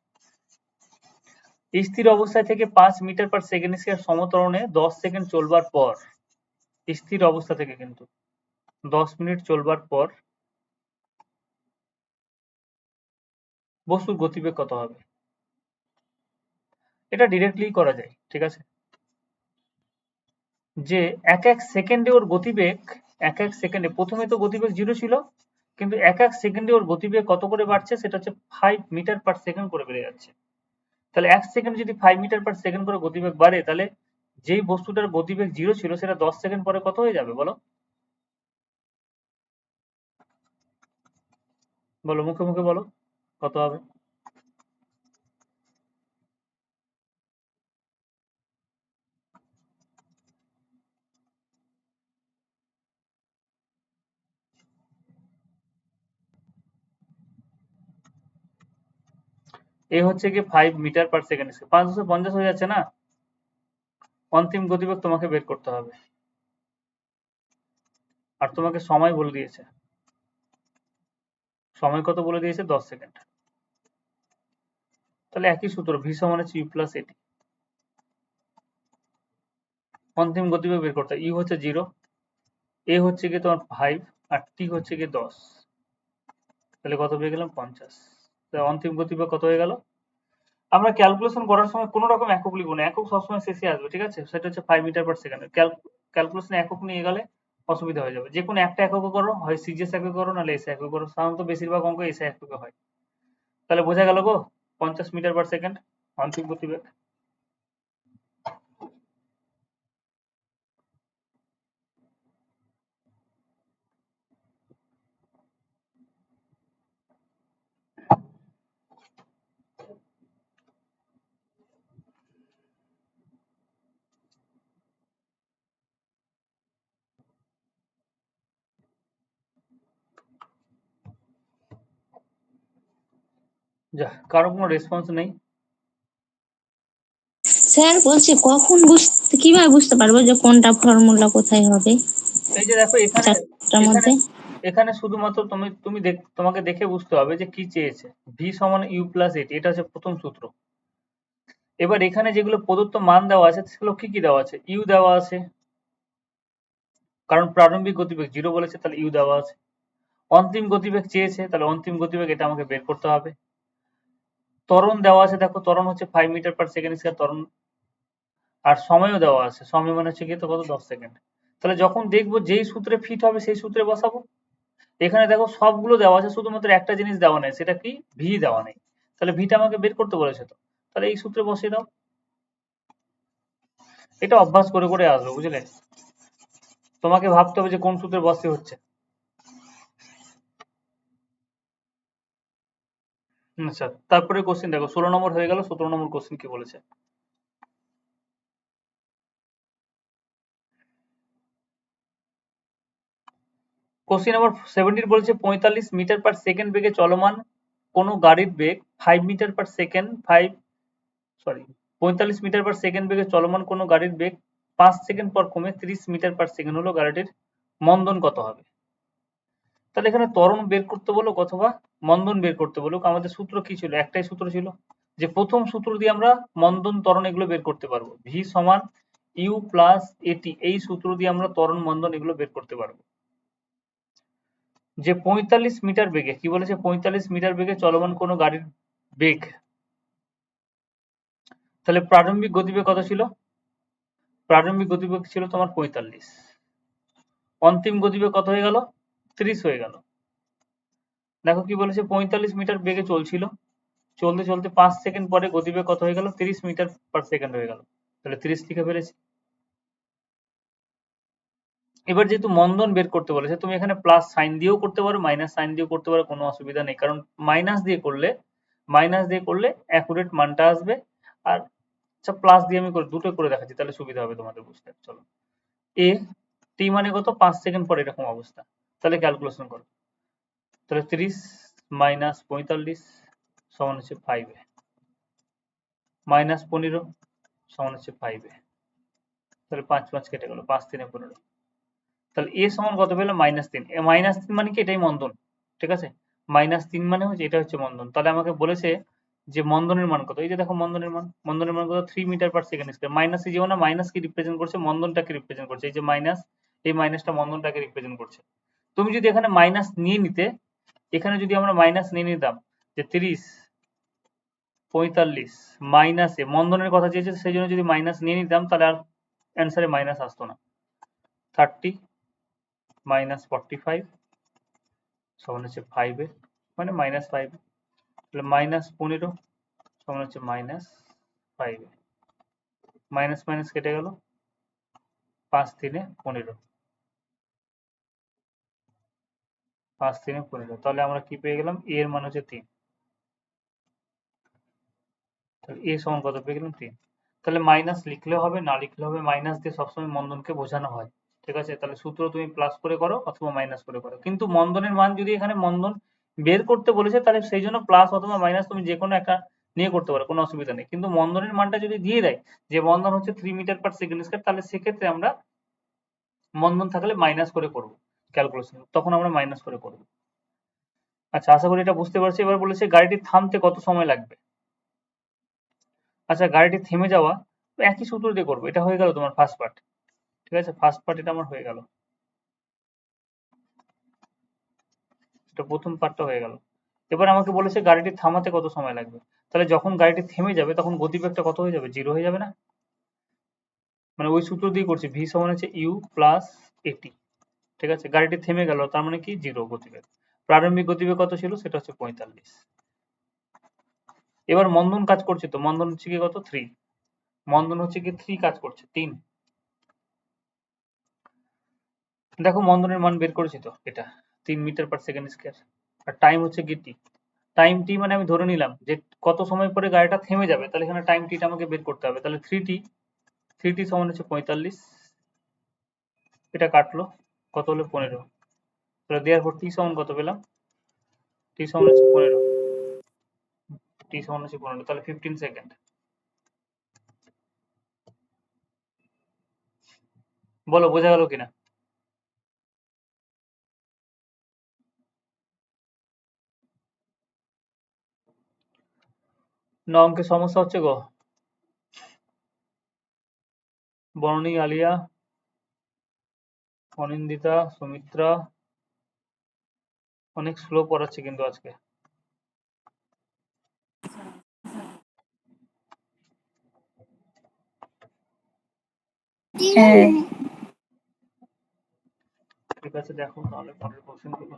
স্থির অবস্থায় থেকে 5 মিটার পার সেকেন্ড স্কয়ার সমত্বরণে 10 সেকেন্ড চলবার পর, স্থির অবস্থা থেকে কিন্তু 10 মিনিট চলবার পর বস্তুর গতিবেগ কত হবে? এটা ডিরেক্টলি করা যায়। ঠিক আছে? যে এক এক সেকেন্ডে ওর গতিবেগ, এক এক সেকেন্ডে, প্রথমে তো গতিবেগ 0 ছিল, কিন্তু এক এক সেকেন্ডে ওর গতিবেগ কত করে বাড়ছে? সেটা হচ্ছে 5 মিটার পার সেকেন্ড করে বেড়ে যাচ্ছে। তাহলে এক সেকেন্ডে যদি 5 মিটার পার সেকেন্ড করে গতিবেগ বাড়ে, তাহলে যেই বস্তুটার গতিবেগ 0 ছিল, সেটা 10 সেকেন্ড পরে কত হয়ে যাবে বলো? বলো, মুখে মুখে বলো, কত হবে? এ হচ্ছে কি 5 মিটার পার সেকেন্ড, 550 হয়ে যাচ্ছে না? অন্তিম গতিবেগ তোমাকে বের করতে হবে, আর তোমাকে সময় বলে দিয়েছে। সময় কত বলে দিয়েছে? 10 সেকেন্ড। তাহলে একই সূত্র, ভি সমান হচ্ছে ইউ প্লাস এটি। অন্তিম গতিবেগ বের করতে, ইউ হচ্ছে 0, এ হচ্ছে কি তোমার 5, আর টি হচ্ছে কি 10। তাহলে কত পেয়ে গেলাম? 50। অন্তিম গতিবেগ কত হয়ে গেল? আমরা ক্যালকুলেশন করার সময় কোনো রকম একক লিখবো না, একক সবসময় শেষে আসবে। ঠিক আছে? সেটা হচ্ছে 5 মিটার পার সেকেন্ড। ক্যালকুলেশনে একক নিয়ে গেলে অসুবিধা হয়ে যাবে। যে কোনো একটা একক করো, হয় সিজিএস একক করো, নাহলে এসআই একক করো। সাধারণত বেশিরভাগ অঙ্ক এসআই এককে হয়। তাহলে বোঝা গেল গো, 50 মিটার পার সেকেন্ড অন্তিম গতিবেগ। যা, কারো কোনো রেসপন্স নেই। স্যার বলছি কখন কিভাবে বুঝতে পারবো যে কোনটা ফর্মুলা কোথায় হবে এই যে দেখো এখানে চারটার এখানে মধ্যে? এখানে শুধুমাত্র তোমাকে দেখে বুঝতে হবে যে কি চেয়েছে। ভি সমান ইউ প্লাস এটি, এটা হচ্ছে প্রথম সূত্র। এবার এখানে যেগুলো প্রদত্ত মান দেওয়া আছে সেগুলো কি কি দেওয়া আছে? ইউ দেওয়া আছে, কারণ প্রারম্ভিক গতিবেগ 0 বলেছে, তাহলে ইউ দেওয়া আছে। অন্তিম গতিবেগ চেয়েছে, তাহলে অন্তিম গতিবেগ এটা আমাকে বের করতে হবে। ত্বরণ দেওয়া আছে, দেখো ত্বরণ হচ্ছে 5 মিটার পার সেকেন্ড স্কয়ার ত্বরণ। আর সময়ও দেওয়া আছে, সময় মানে হচ্ছে গিয়ে তো কত, 10 সেকেন্ড। তাহলে যখন দেখবো যেই সূত্রে ফিট হবে সেই সূত্রে বসাবো। এখানে দেখো সবগুলো দেওয়া আছে, শুধুমাত্র একটা জিনিস দেওয়া নেই, সেটা কি? ভি দেওয়া নেই। তাহলে ভিটা আমাকে বের করতে বলেছে, তো তাহলে এই সূত্রে বসিয়ে দাও। এটা অভ্যাস করে করে আসবে, বুঝলে? তোমাকে ভাবতে হবে যে কোন সূত্রে বসতে হচ্ছে। আচ্ছা, তারপরে কোশ্চেন দেখো, 16 নম্বর হয়ে গেল। 17 নম্বর কোশ্চেন কি বলেছে? কোশ্চেন নাম্বার 17 বলেছে 45 মিটার পার সেকেন্ড বেগে চলমান কোনো গাড়ির বেগ 5 metre per second 45 metre per second বেগে চলমান কোনো গাড়ির বেগ 5 সেকেন্ড পর কমে 30 মিটার পার সেকেন্ড হলো, গাড়িটির মন্দন কত হবে? তাহলে এখানে ত্বরণ বের করতে বলুক অথবা মন্দন বের করতে বলুক, আমাদের সূত্র কি ছিল? একটাই সূত্র ছিল, যে প্রথম সূত্র দিয়ে আমরা মন্দন ত্বরণ এগুলো বের করতে পারবো। ভি সমান ইউ প্লাস এটি, এই সূত্র দিয়ে আমরা ত্বরণ মন্দন এগুলো বের করতে পারবো। যে 45 মিটার বেগে, কি বলেছে? 45 মিটার বেগে চলমান কোনো গাড়ির বেগ, তাহলে প্রারম্ভিক গতিবেগ কত ছিল? প্রারম্ভিক গতিবেগ ছিল তোমার 45। অন্তিম গতিবেগ কত হয়ে গেল? 30 হয়ে গেল। দেখো কি বলেছে, 45 মিটার বেগে চলছিল, চলতে চলতে 5 সেকেন্ড পরে গতিবেগ কত হয়ে গেল? 30 মিটার পার সেকেন্ড হয়ে গেল। তাহলে 30 লিখে ফেলেছি। এবার যেহেতু মন্দন বের করতে বলেছে, তুমি এখানে প্লাস সাইন দিয়েও করতে পারো, মাইনাস সাইন দিয়েও করতে পারো, কোনো অসুবিধা নেই। কারণ মাইনাস দিয়ে করলে অ্যাকুরেট মানটা আসবে। আর আচ্ছা, প্লাস দিয়ে আমি দুটো করে দেখাচ্ছি, তাহলে সুবিধা হবে তোমাদের বুঝতে। চলো, এ টি মানে কত? 5 সেকেন্ড পরে এরকম অবস্থা। তাহলে ক্যালকুলেশন করো। তাহলে 30 মাইনাস 45 সমান হচ্ছে 5 এ, মাইনাস 15 সমান হচ্ছে 5 এ। তাহলে 5 5 কেটে গেল, 5 3 15। তাহলে এ সমান কত পেলাম? -3। -3 মানে কি? এটাই মন্দন, ঠিক আছে? -3 মানে হচ্ছে এটা হচ্ছে মন্দন। তাহলে আমাকে বলেছে যে মন্দনের মান কত? এই যে দেখো মন্দনের মান কত? 3 metre per second square. Minus এই যেও না, মাইনাস কি রিপ্রেজেন্ট করছে? মন্দনটাকে রিপ্রেজেন্ট করছে। এই যে মাইনাস, এই মাইনাসটা মন্দনটাকে রিপ্রেজেন্ট করছে। তুমি যদি এখানে মাইনাস নিয়ে নিতে, এখানে যদি আমরা মাইনাস নিয়ে নিতাম যে 30 45 মাইনাসে মন্দনের কথা চেয়েছে, সেই জন্য যদি মাইনাস নিয়ে নিতাম তাহলে আর অ্যান্সারে মাইনাস আসতো না। 30 মাইনাস 45 সমান হচ্ছে 5 এ, মানে -5। তাহলে -15 সমান হচ্ছে -5 এ। মাইনাস মাইনাস কেটে গেল, 5 3 15, 5 3 15। তাহলে আমরা কি পেয়ে গেলাম? এ এর মান হচ্ছে 3। তাহলে এ সমান কত পেয়ে গেলাম? 3। তাহলে মাইনাস লিখলেও হবে, না লিখলেও হবে, মাইনাস দিয়ে সবসময় মন্দনকে বোঝানো হয়, ঠিক আছে? তাহলে সূত্র তুমি প্লাস করে করো অথবা মাইনাস করে করো, কিন্তু মন্দনের মান যদি এখানে মন্দন বের করতে বলেছে তাহলে সেই জন্য প্লাস অথবা মাইনাস তুমি যে কোনো একটা নিয়ে করতে পারো, কোনো অসুবিধা নেই। কিন্তু মন্দনের মানটা যদি দিয়ে দেয় যে মন্দন হচ্ছে 3 মিটার পার সেকেন্ড স্কয়ার, তাহলে সেক্ষেত্রে আমরা মন্দন থাকলে মাইনাস করে করব ক্যালকুলেশন, তখন আমরা মাইনাস করে করব। আচ্ছা, আশা করি এটা বুঝতে পারছি। এবার বলেছে গাড়িটি থামতে কত সময় লাগবে। আচ্ছা, গাড়িটি থেমে যাওয়া একই সূত্র দিয়ে করবো। এটা হয়ে গেল তোমার ফার্স্ট পার্ট, ঠিক আছে? ফার্স্ট পার্ট এটা আমার হয়ে গেল, এটা প্রথম পার্টটা হয়ে গেল। এবার আমাকে বলেছে গাড়িটি থামাতে কত সময় লাগবে। তাহলে যখন গাড়িটি থেমে যাবে তখন গতিবেগটা কত হয়ে যাবে? 0 হয়ে যাবে না? মানে ওই সূত্র দিয়ে করছি, ভি সমান হচ্ছে ইউ প্লাস এটি, ঠিক আছে? গাড়িটি থেমে গেল, তার মানে কি? 0 গতিবেগ। প্রারম্ভিক গতিবেগ কত ছিল? সেটা হচ্ছে 45। এবার মন্দন কাজ করছে, তো মন্দন হচ্ছে কি কত? 3। মন্দন হচ্ছে কি 3 কাজ করছে, 3। দেখো মন্দনের মান বের করেছি তো, এটা 3 মিটার পার সেকেন্ড স্কয়ার। আর টাইম হচ্ছে কি টি। টাইম টি মানে আমি ধরে নিলাম যে কত সময় পরে গাড়িটা থেমে যাবে, তাহলে এখানে টাইম টিটা আমাকে বের করতে হবে। তাহলে 3t সমান হচ্ছে 45। এটা কাটলো, কত হলো? 15। তাহলে দেওয়ার পর টি সমান কত পেলাম? টি সমান হচ্ছে 15। টি সমান হচ্ছে 15, তাহলে 15 সেকেন্ড। বলো বোঝা গেল কিনা? না অঙ্কের সমস্যা হচ্ছে গো? বর্ণী, আলিয়া, অনিন্দিতা, সুমিত্রা অনেক স্লো পড়াচ্ছে কিন্তু আজকে। হ্যাঁ ঠিক আছে, দেখো তাহলে পরের কোশ্চেন গুলো।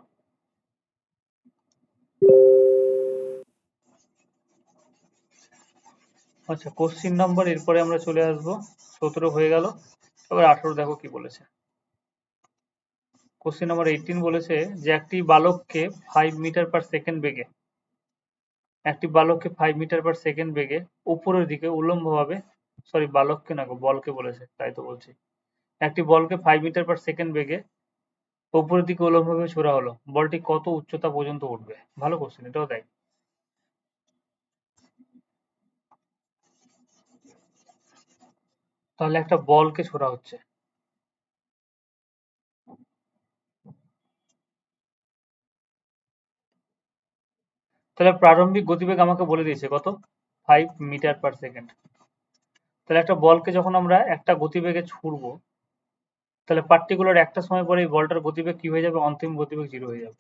আচ্ছা, কোশ্চেন নাম্বার এরপরে আমরা চলে আসবো। 17 হয়ে গেল, এবার 18 দেখো কি বলেছে। কোশ্চেন নাম্বার 18 বলেছে যে একটি বালককে 5 মিটার পার সেকেন্ড বেগে উপরের দিকে উল্লম্বভাবে, সরি বালককে না গো, বলকে বলেছে, তাই তো বলছি। একটি বলকে 5 মিটার পার সেকেন্ড বেগে উপরের দিকে উল্লম্বভাবে ছোড়া হলো, বলটি কত উচ্চতা পর্যন্ত উঠবে? ভালো কোশ্চেন, এটাও দেয়। তাহলে একটা বলকে ছোড়া হচ্ছে, তাহলে প্রারম্ভিক গতিবেগ আমাকে বলে দিয়েছে কত, 5 মিটার পার সেকেন্ড। তাহলে একটা বলকে যখন আমরা একটা গতিবেগে ছুড়বো, তাহলে পার্টিকুলার একটা সময় পরে এই বলটার গতিবেগ কি হয়ে যাবে, অন্তিম গতিবেগ 0 হয়ে যাবে।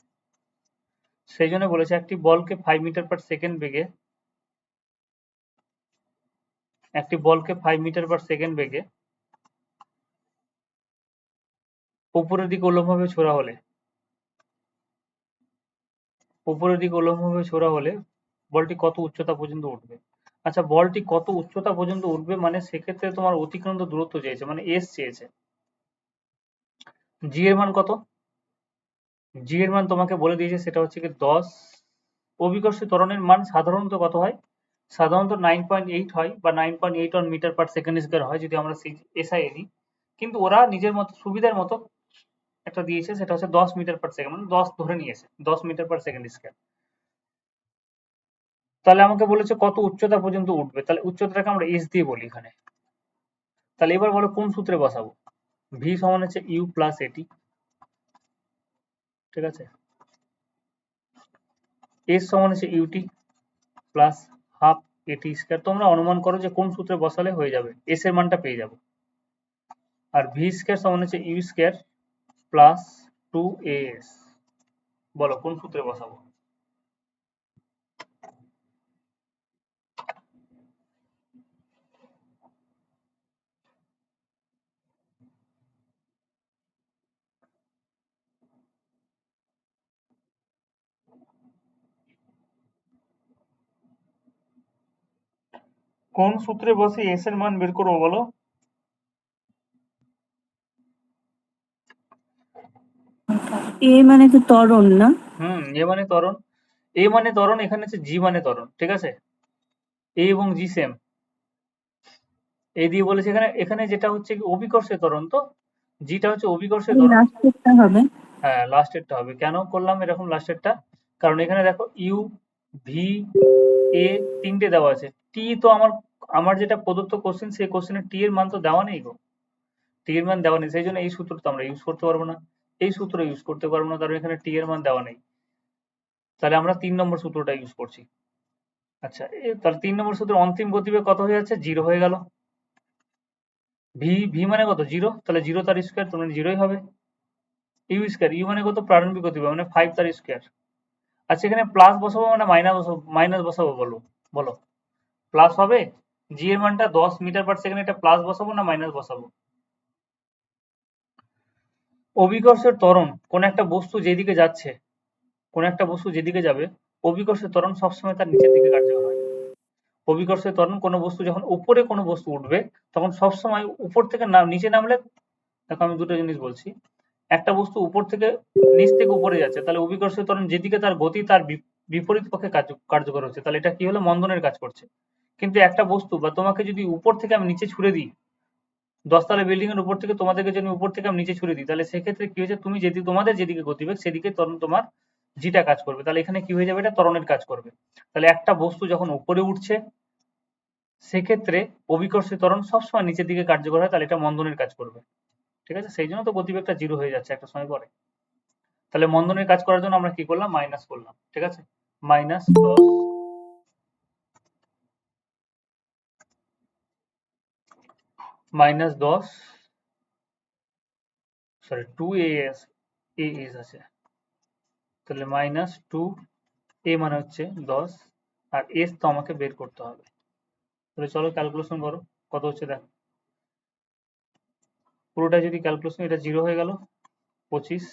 সেই জন্য বলেছে একটি বলকে 5 মিটার পার সেকেন্ড বেগে উপরের দিকে উল্লম্বভাবে ছোড়া হলে বলটি কত উচ্চতা পর্যন্ত উঠবে। আচ্ছা, বলটি কত উচ্চতা পর্যন্ত উঠবে মানে সেক্ষেত্রে তোমার অতিক্রান্ত দূরত্ব চেয়েছে, মানে এস চেয়েছে। জি এর মান কত? জি এর মান তোমাকে বলে দিয়েছে, সেটা হচ্ছে কি 10। অভিকর্ষী ত্বরণের মান সাধারণত কত হয়? সাধারণত 9.8 হয় বা 9.81 মিটার পার সেকেন্ড স্কয়ার হয় যদি আমরা এসআই নিই। কিন্তু ওরা নিজের মতো সুবিধার মতো একটা দিয়েছে, সেটা হচ্ছে 10 মিটার পার সেকেন্ড, মানে 10 ধরে নিয়েছে, 10 মিটার পার সেকেন্ড স্কয়ার। তাহলে আমাকে বলেছে কত উচ্চতা পর্যন্ত উঠবে, তাহলে উচ্চতাটাকে আমরা এস দিয়ে বলি এখানে। তাহলে এবার বলো কোন সূত্রে বসাবো? ভি সমান হচ্ছে ইউ প্লাস এটি, ঠিক আছে। এস সমান হচ্ছে ইউটি প্লাস হাফ এটি স্কয়ার। তোমরা অনুমান করো যে কোন সূত্রে বসালে হয়ে যাবে, এস এর মানটা পেয়ে যাবো। আর ভি স্কয়ার সমান হচ্ছে ইউ স্কয়ার প্লাস 2as। বলো কোন সূত্রে বসাবো? কোন সূত্রে বসে এস এর মান বের করবো বলো? এ মানে তো ত্বরণ না? এ মানে ত্বরণ, এখানে হচ্ছে জি মানে ত্বরণ, ঠিক আছে। এ এবং জি সেম। এ দিয়ে বলেছে এখানে, এখানে যেটা হচ্ছে কি অভিকর্ষের ত্বরণ, তো জিটা হচ্ছে অভিকর্ষের ত্বরণ। লাস্টেরটা হবে। হ্যাঁ, লাস্টেরটা হবে। কেন করলাম এরকম লাস্টেরটা? কারণ এখানে দেখো ইউ, ভি, এ তিনটে দেওয়া আছে। টি তো আমার যেটা প্রদত্ত কোশ্চেন, সেই কোশ্চেনে টি এর মান তো দেওয়া নেই গো। টি এর মান দেওয়া নেই, সেই জন্য এই সূত্রটা আমরা ইউজ করতে পারবো না। এই সূত্র ইউজ করতে পারবো না, কারণ এখানে টি এর মান দেওয়া নেই। তাহলে আমরা 3 নম্বর সূত্রটা ইউজ করছি। আচ্ছা, তাহলে 3 নম্বর সূত্রের অন্তিম গতিবেগ কত হয়ে যাচ্ছে? 0 হয়ে গেল। ভি মানে কত? 0, তাহলে 0 তার স্কয়ার, তার মানে 0ই হবে। ইউ স্কয়ার, ইউ মানে কত? প্রারম্ভিক গতিবেগ, মানে 5 তার স্কয়ার। আচ্ছা, এখানে প্লাস বসাবো না মাইনাস বসাবো বলো? বলো প্লাস হবে। জি এর মানটা 10 মিটার পার সেকেন্ড, এটা প্লাস বসাবো না মাইনাস বসাবো? অভিকর্ষের ত্বরণ কোন একটা বস্তু যেদিকে যাবে, অভিকর্ষের ত্বরণ সবসময় তার নিচের দিকে কার্যকর হয়। অভিকর্ষের ত্বরণ কোনো বস্তু যখন উপরে কোনো বস্তু উঠবে, তখন সবসময় উপর থেকে নিচে নামলে, দেখো আমি দুটো জিনিস বলছি। একটা বস্তু উপর থেকে নিচ থেকে উপরে যাচ্ছে, তাহলে অভিকর্ষের ত্বরণ যেদিকে তার গতি, তার বিপরীত পক্ষে কার্যকর হচ্ছে, তাহলে এটা কি হলো? মন্দনের কাজ করছে। কিন্তু একটা বস্তু বা তোমাকে যদি উপর থেকে আমি নিচে ছুড়ে দিই, 10 তলা বিল্ডিং এর উপর থেকে তোমাদেরকে যদি উপর থেকে আমি নিচে ছুড়ে দিই, তাহলে সেক্ষেত্রে কি হয়েছে, তোমাদের যেদিকে গতিবেগ সেদিকে ত্বরণ তোমার জিটা কাজ করবে, তাহলে এখানে কি হয়ে যাবে, এটা ত্বরণের কাজ করবে। তাহলে একটা বস্তু যখন উপরে উঠছে সেক্ষেত্রে অভিকর্ষী ত্বরণ সবসময় নিচের দিকে কার্যকর হয়, তাহলে এটা মন্দনের কাজ করবে। ঠিক আছে, সেই জন্য তো গতিবেগটা 0 হয়ে যাচ্ছে একটা সময় পরে। তাহলে মন্দনের কাজ করার জন্য আমরা কি করলাম, মাইনাস করলাম। ঠিক আছে, মাইনাস 10 মাইনাস 10 সরি 2 AS আছে, তাহলে মাইনাস 2 A মানে হচ্ছে 10 আর S তো আমাকে বের করতে হবে। তাহলে চলো ক্যালকুলেশন করো কত হচ্ছে দেখো, পুরোটা যদি ক্যালকুলেশন, এটা 0 হয়ে গেল, 25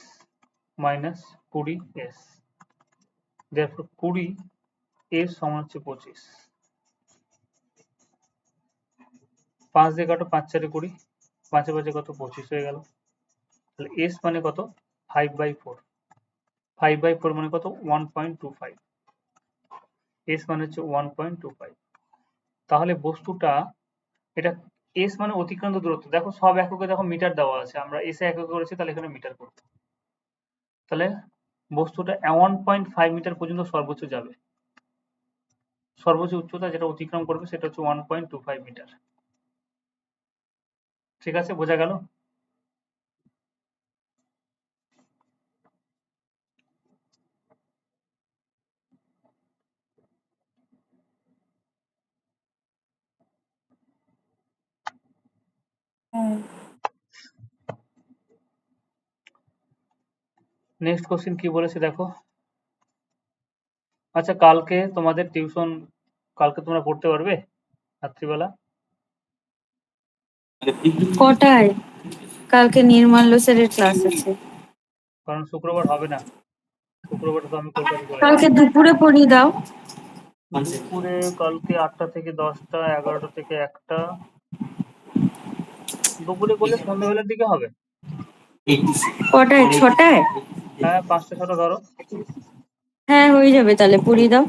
মাইনাস 20S, therefore 20S সমান হচ্ছে 25। 5 দিয়ে কাটো, 5 4 20, 5 5 কত, 25 হয়ে গেল। তাহলে S মানে কত, 5/4, 5/4 মানে কত, 1.25, S মানে হচ্ছে 1.25। তাহলে বস্তুটা, এটা S মানে অতিক্রান্ত দূরত্ব, দেখো সব এককে দেখো মিটার দেওয়া আছে, আমরা S এ একক করেছি, তাহলে এখানে মিটার করব। তাহলে বস্তুটা 1.5 মিটার পর্যন্ত সর্বোচ্চ যাবে, সর্বোচ্চ উচ্চতা যেটা অতিক্রম করবে সেটা হচ্ছে 1.25 মিটার। ঠিক আছে, বোঝা গেল? নেক্সট কোশ্চেন কি বলেছে দেখো। আচ্ছা, কালকে তোমাদের টিউশন, কালকে তোমরা পড়তে পারবে রাত্রিবেলা? কটায়? কালকে নির্মাল্য স্যারের ক্লাস আছে। কারণ শুক্রবার হবে না, শুক্রবারে তো আমি কলকাতা চলে যাবো। কালকে দুপুরে পড়িয়ে দাও। দুপুরে কালকে 8টা থেকে 10টা, 11টা থেকে 1টা, দুপুরে করলে সন্ধ্যাবেলার দিকে হবে। কটায়? 6টায়? হ্যাঁ, 5টা 6টা ধরো। হ্যাঁ হয়ে যাবে, তাহলে পড়িয়ে দাও।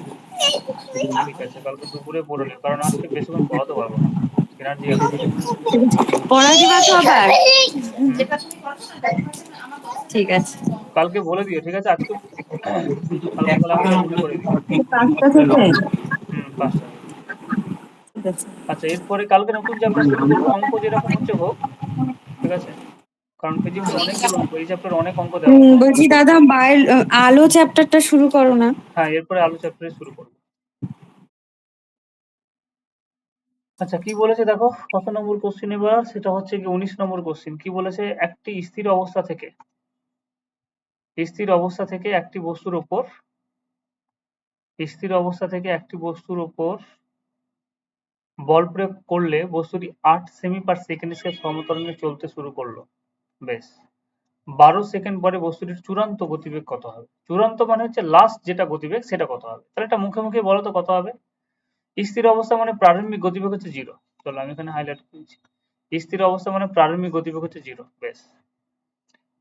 ঠিক আছে, কালকে দুপুরে পড়ে নিও, কারণ আজকে বেশিক্ষণ পড়াতে পারবো না, এনার্জি এখন নেই। পড়া দিবা তো আবার? হুম, ঠিক আছে। কালকে বলে দিও, ঠিক আছে? আজকে কালকে তাহলে আমাকে মনে করে দিও। 5টা থেকে? 5টা থেকে। ঠিক আছে। আচ্ছা, এরপরে কালকে নতুন চ্যাপ্টার শুরু করবো, অঙ্ক যেরকম হচ্ছে হোক, ঠিক আছে? কারণ ফিজিক্সে অনেকগুলো অঙ্ক, এই চ্যাপ্টারে অনেক অঙ্ক দেওয়া আছে। বলছি দাদা, আলো চ্যাপ্টারটা শুরু করো না। হ্যাঁ, এরপরে আলো চ্যাপ্টারে শুরু করবো। আচ্ছা, কি বলেছে দেখো, কত নম্বর কোশ্চেন এবার, সেটা হচ্ছে কি 19 নম্বর কোশ্চেন। কি বলেছে, একটি স্থির অবস্থা থেকে একটি বস্তুর উপর বল প্রয়োগ করলে বস্তুটি 8 সেমি পার সেকেন্ড স্কয়ার সমত্বরণে চলতে শুরু করলো। বেশ, 12 সেকেন্ড পরে বস্তুটির চূড়ান্ত গতিবেগ কত হবে? চূড়ান্ত মানে হচ্ছে লাস্ট যেটা গতিবেগ সেটা কত হবে? তাহলে এটা মুখে মুখে বলো তো কত হবে? স্থির অবস্থা মানে প্রারম্ভিক গতিবেগ হচ্ছে 0। চলো আমি এখানে হাইলাইট করেছি, স্থির অবস্থা মানে প্রারম্ভিক গতিবেগ হচ্ছে 0। বেশ,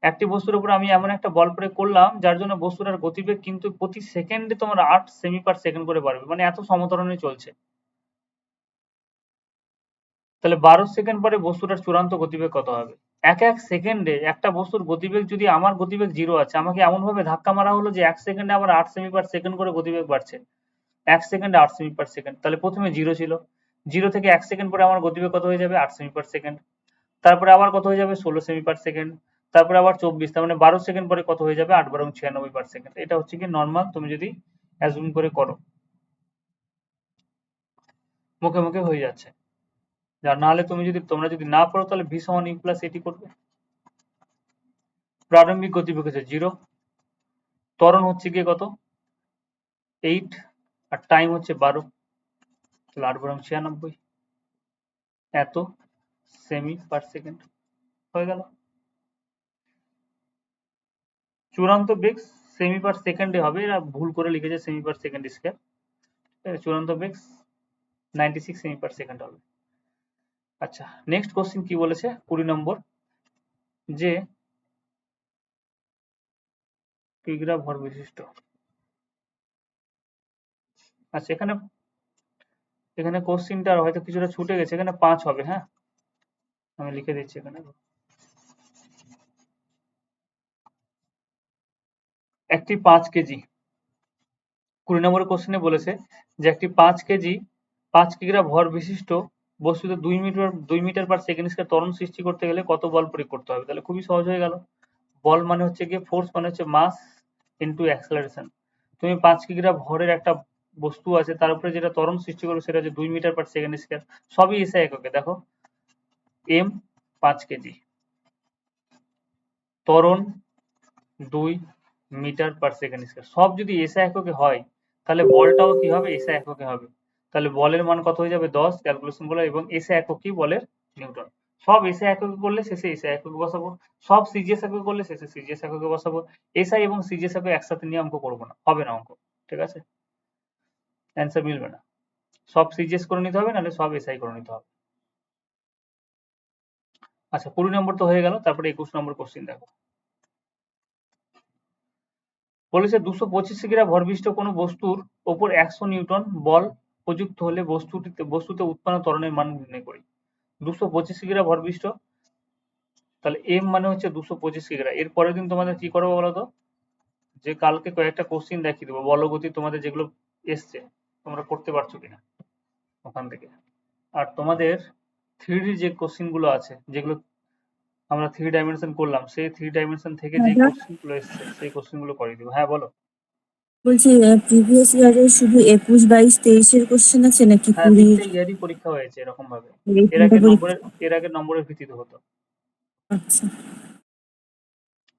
একটি বস্তুর উপর আমি এমন একটা বল প্রয়োগ করলাম যার জন্য বস্তুটার গতিবেগ কিন্তু প্রতি সেকেন্ডে তোমার 8 সেমি পার সেকেন্ড করে বাড়বে, মানে এত সমত্বরণে চলছে। তাহলে 12 সেকেন্ড পরে বস্তুটার চূড়ান্ত গতিবেগ কত হবে? এক সেকেন্ডে একটা বস্তুর গতিবেগ, যদি আমার গতিবেগ 0 আছে, আমাকে এমন ভাবে ধাক্কা মারা হলো যে 1 সেকেন্ডে আমার 8 সেমি পার সেকেন্ড করে গতিবেগ বাড়ছে। 1 সেকেন্ডে 8 সেমি পার সেকেন্ড, তাহলে প্রথমে 0 ছিল, 0 থেকে 1 সেকেন্ড পরে আমার গতিবেগ কত হয়ে যাবে? 8 সেমি পার সেকেন্ড। তারপরে আবার কত হয়ে যাবে? 16 সেমি পার সেকেন্ড। তারপরে আবার 24, তার মানে 12 সেকেন্ড পরে কত হয়ে যাবে? 8 12 96 পার সেকেন্ড। এটা হচ্ছে কি নর্মাল, তুমি যদি অ্যাজুম করে করো, মুখে মুখে হয়ে যাচ্ছে। আর নাহলে তোমরা যদি না পড়ো তাহলে ভি সমান ইউ প্লাস এটি করবে। প্রারম্ভিক গতিবেগ হচ্ছে 0, ত্বরণ হচ্ছে গিয়ে কত? 8, আর টাইম হচ্ছে 12, তাহলে 8 12 96, এত সেমি পার সেকেন্ড হয়ে গেল। চূড়ান্ত বেগ সেমি পার সেকেন্ডে হবে, এরা ভুল করে লিখেছে সেমি পার সেকেন্ড স্কয়ার। চূড়ান্ত বেগ 96 সেমি পার সেকেন্ড হবে। আচ্ছা, নেক্সট কোশ্চেন কি বলেছে 20 নম্বর, যে কিগ্রা ভর বিশিষ্ট। আচ্ছা, এখানে কোশ্চেনটা হয়তো কিছুটা ছুটে গেছে, এখানে 5 হবে। হ্যাঁ, আমি লিখে দিচ্ছি এখানে। একটি 5 কেজি 20 নম্বরের কোশ্চেনে বলেছে যে একটি 5 কেজি 5 কিগ্রা ভর বিশিষ্ট বস্তুতে 2 মিটার পার সেকেন্ড স্কয়ার ত্বরণ সৃষ্টি করতে গেলে কত বল প্রয়োগ করতে হবে? তাহলে খুবই সহজ হয়ে গেল। বল মানে হচ্ছে গিয়ে ফোর্স মানে হচ্ছে মাস ইনটু অ্যাক্সেলারেশন। তুমি 5 কিগ্রা ভরের একটা বস্তু আছে তার উপরে যেটা ত্বরণ সৃষ্টি করবে সেটা হচ্ছে 2 মিটার পার সেকেন্ড স্কয়ার। সবই এসআই এককে। দেখো এম 5 কেজি, ত্বরণ 2 মিটার পার সেকেন্ড স্কয়ার। সব যদি এসআই এককে হয় তাহলে বলটাও কি হবে? এসআই এককে হবে। তাহলে বলের মান কত হয়ে যাবে? 10 ক্যালকুলেশন করলে, এবং এসআই একক কি? বলের নিউটন। সব এসআই এককে করলে শেষে এসআই এককে বসাবো, সব সিজিএস এককে করলে শেষে সিজিএস এককে বসাবো। এসআই এবং সিজিএস একক একসাথে নিয়ে অঙ্ক করবো না, হবে না অঙ্ক। ঠিক আছে, অ্যান্সার মিলবে না। সব সিজিএস করে নিতে হবে, নাহলে সব এসআই করে নিতে হবে। আচ্ছা 20 নম্বর তো হয়ে গেল। তারপরে 21 নম্বর কোশ্চেন দেখো। বলেছে 225 কিগ্রা ভরবিশিষ্ট কোনো বস্তুর ওপর 100 নিউটন বল প্রযুক্ত হলে বস্তুতে উৎপন্ন ত্বরণের মান নির্ণয় করি। 225 কিগ্রা ভরবিশিষ্ট, তাহলে এম মানে হচ্ছে 225 কিগ্রা। এর পরের দিন তোমাদের কি করবো বলো তো? যে কালকে কয়েকটা কোশ্চেন দেখিয়ে দেবো বলগতি, তোমাদের যেগুলো এসছে তোমরা করতে পারছো কিনা ওখান থেকে। আর তোমাদের 3D যে কোশ্চেন গুলো আছে, যেগুলো আমরা 3 ডাইমেনশন করলাম, সেই 3 ডাইমেনশন থেকে যে দাদা কোশ্চেন গুলো এসছে সেই কোশ্চেন গুলো করিয়ে দেবো। হ্যাঁ বলো। বলছি প্রিভিয়াস ইয়ারের শুধু 21, 22, 23-এর কোশ্চেন আছে নাকি হ্যাঁ, 20? 3টে ইয়ারই পরীক্ষা হয়েছে এরকম ভাবে। এই এর তিনটে আগে পরীক্ষা? নম্বরের ভিত্তিতে হতো। আচ্ছা।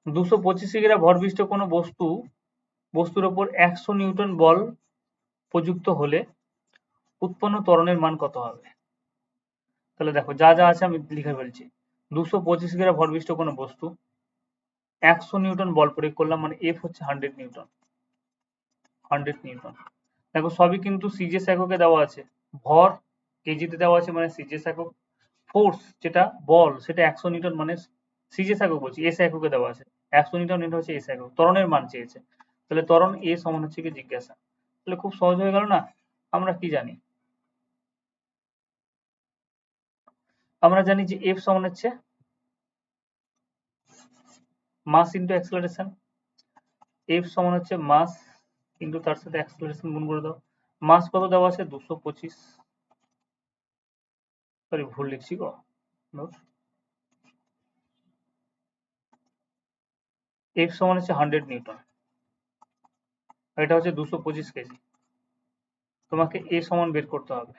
225 কিগ্রা ভরবিশিষ্ট কোনো বস্তুর ওপর 100 নিউটন বল প্রযুক্ত হলে উৎপন্ন ত্বরণের মান কত হবে? তাহলে দেখো যা যা আছে আমি লিখে ফেলছি। 225 কিগ্রা ভরবিশিষ্ট কোনো বস্তু, 100 নিউটন বল প্রয়োগ করলাম, মানে এফ হচ্ছে 100 নিউটন। 100 নিউটন। দেখো সবই কিন্তু সিজিএস এককে দেওয়া আছে। ভর কেজিতে দেওয়া আছে মানে সিজিএস একক। ফোর্স যেটা বল সেটা 100 নিউটন মানে সিজিএস একক বলছি, এস এককে দেওয়া আছে। 100 নিউটন এটা হচ্ছে এস একক। ত্বরণের মান চেয়েছে, তাহলে ত্বরণ এ সমান হচ্ছে কি জিজ্ঞাসা। তাহলে খুব সহজ হয়ে গেল না? আমরা কি জানি? আমরা জানি যে এফ সমান হচ্ছে মাস ইনটু অ্যাক্সেলারেশন। এফ সমান হচ্ছে মাস ইনটু তার সাথে অ্যাক্সেলারেশন গুণ করে দাও। মাস কত দেওয়া আছে? 225, সরি ভুল লিখছি গো। এফ সমান হচ্ছে 100 নিউটন, এটা হচ্ছে 225 কেজি। তোমাকে এ সমান বের করতে হবে।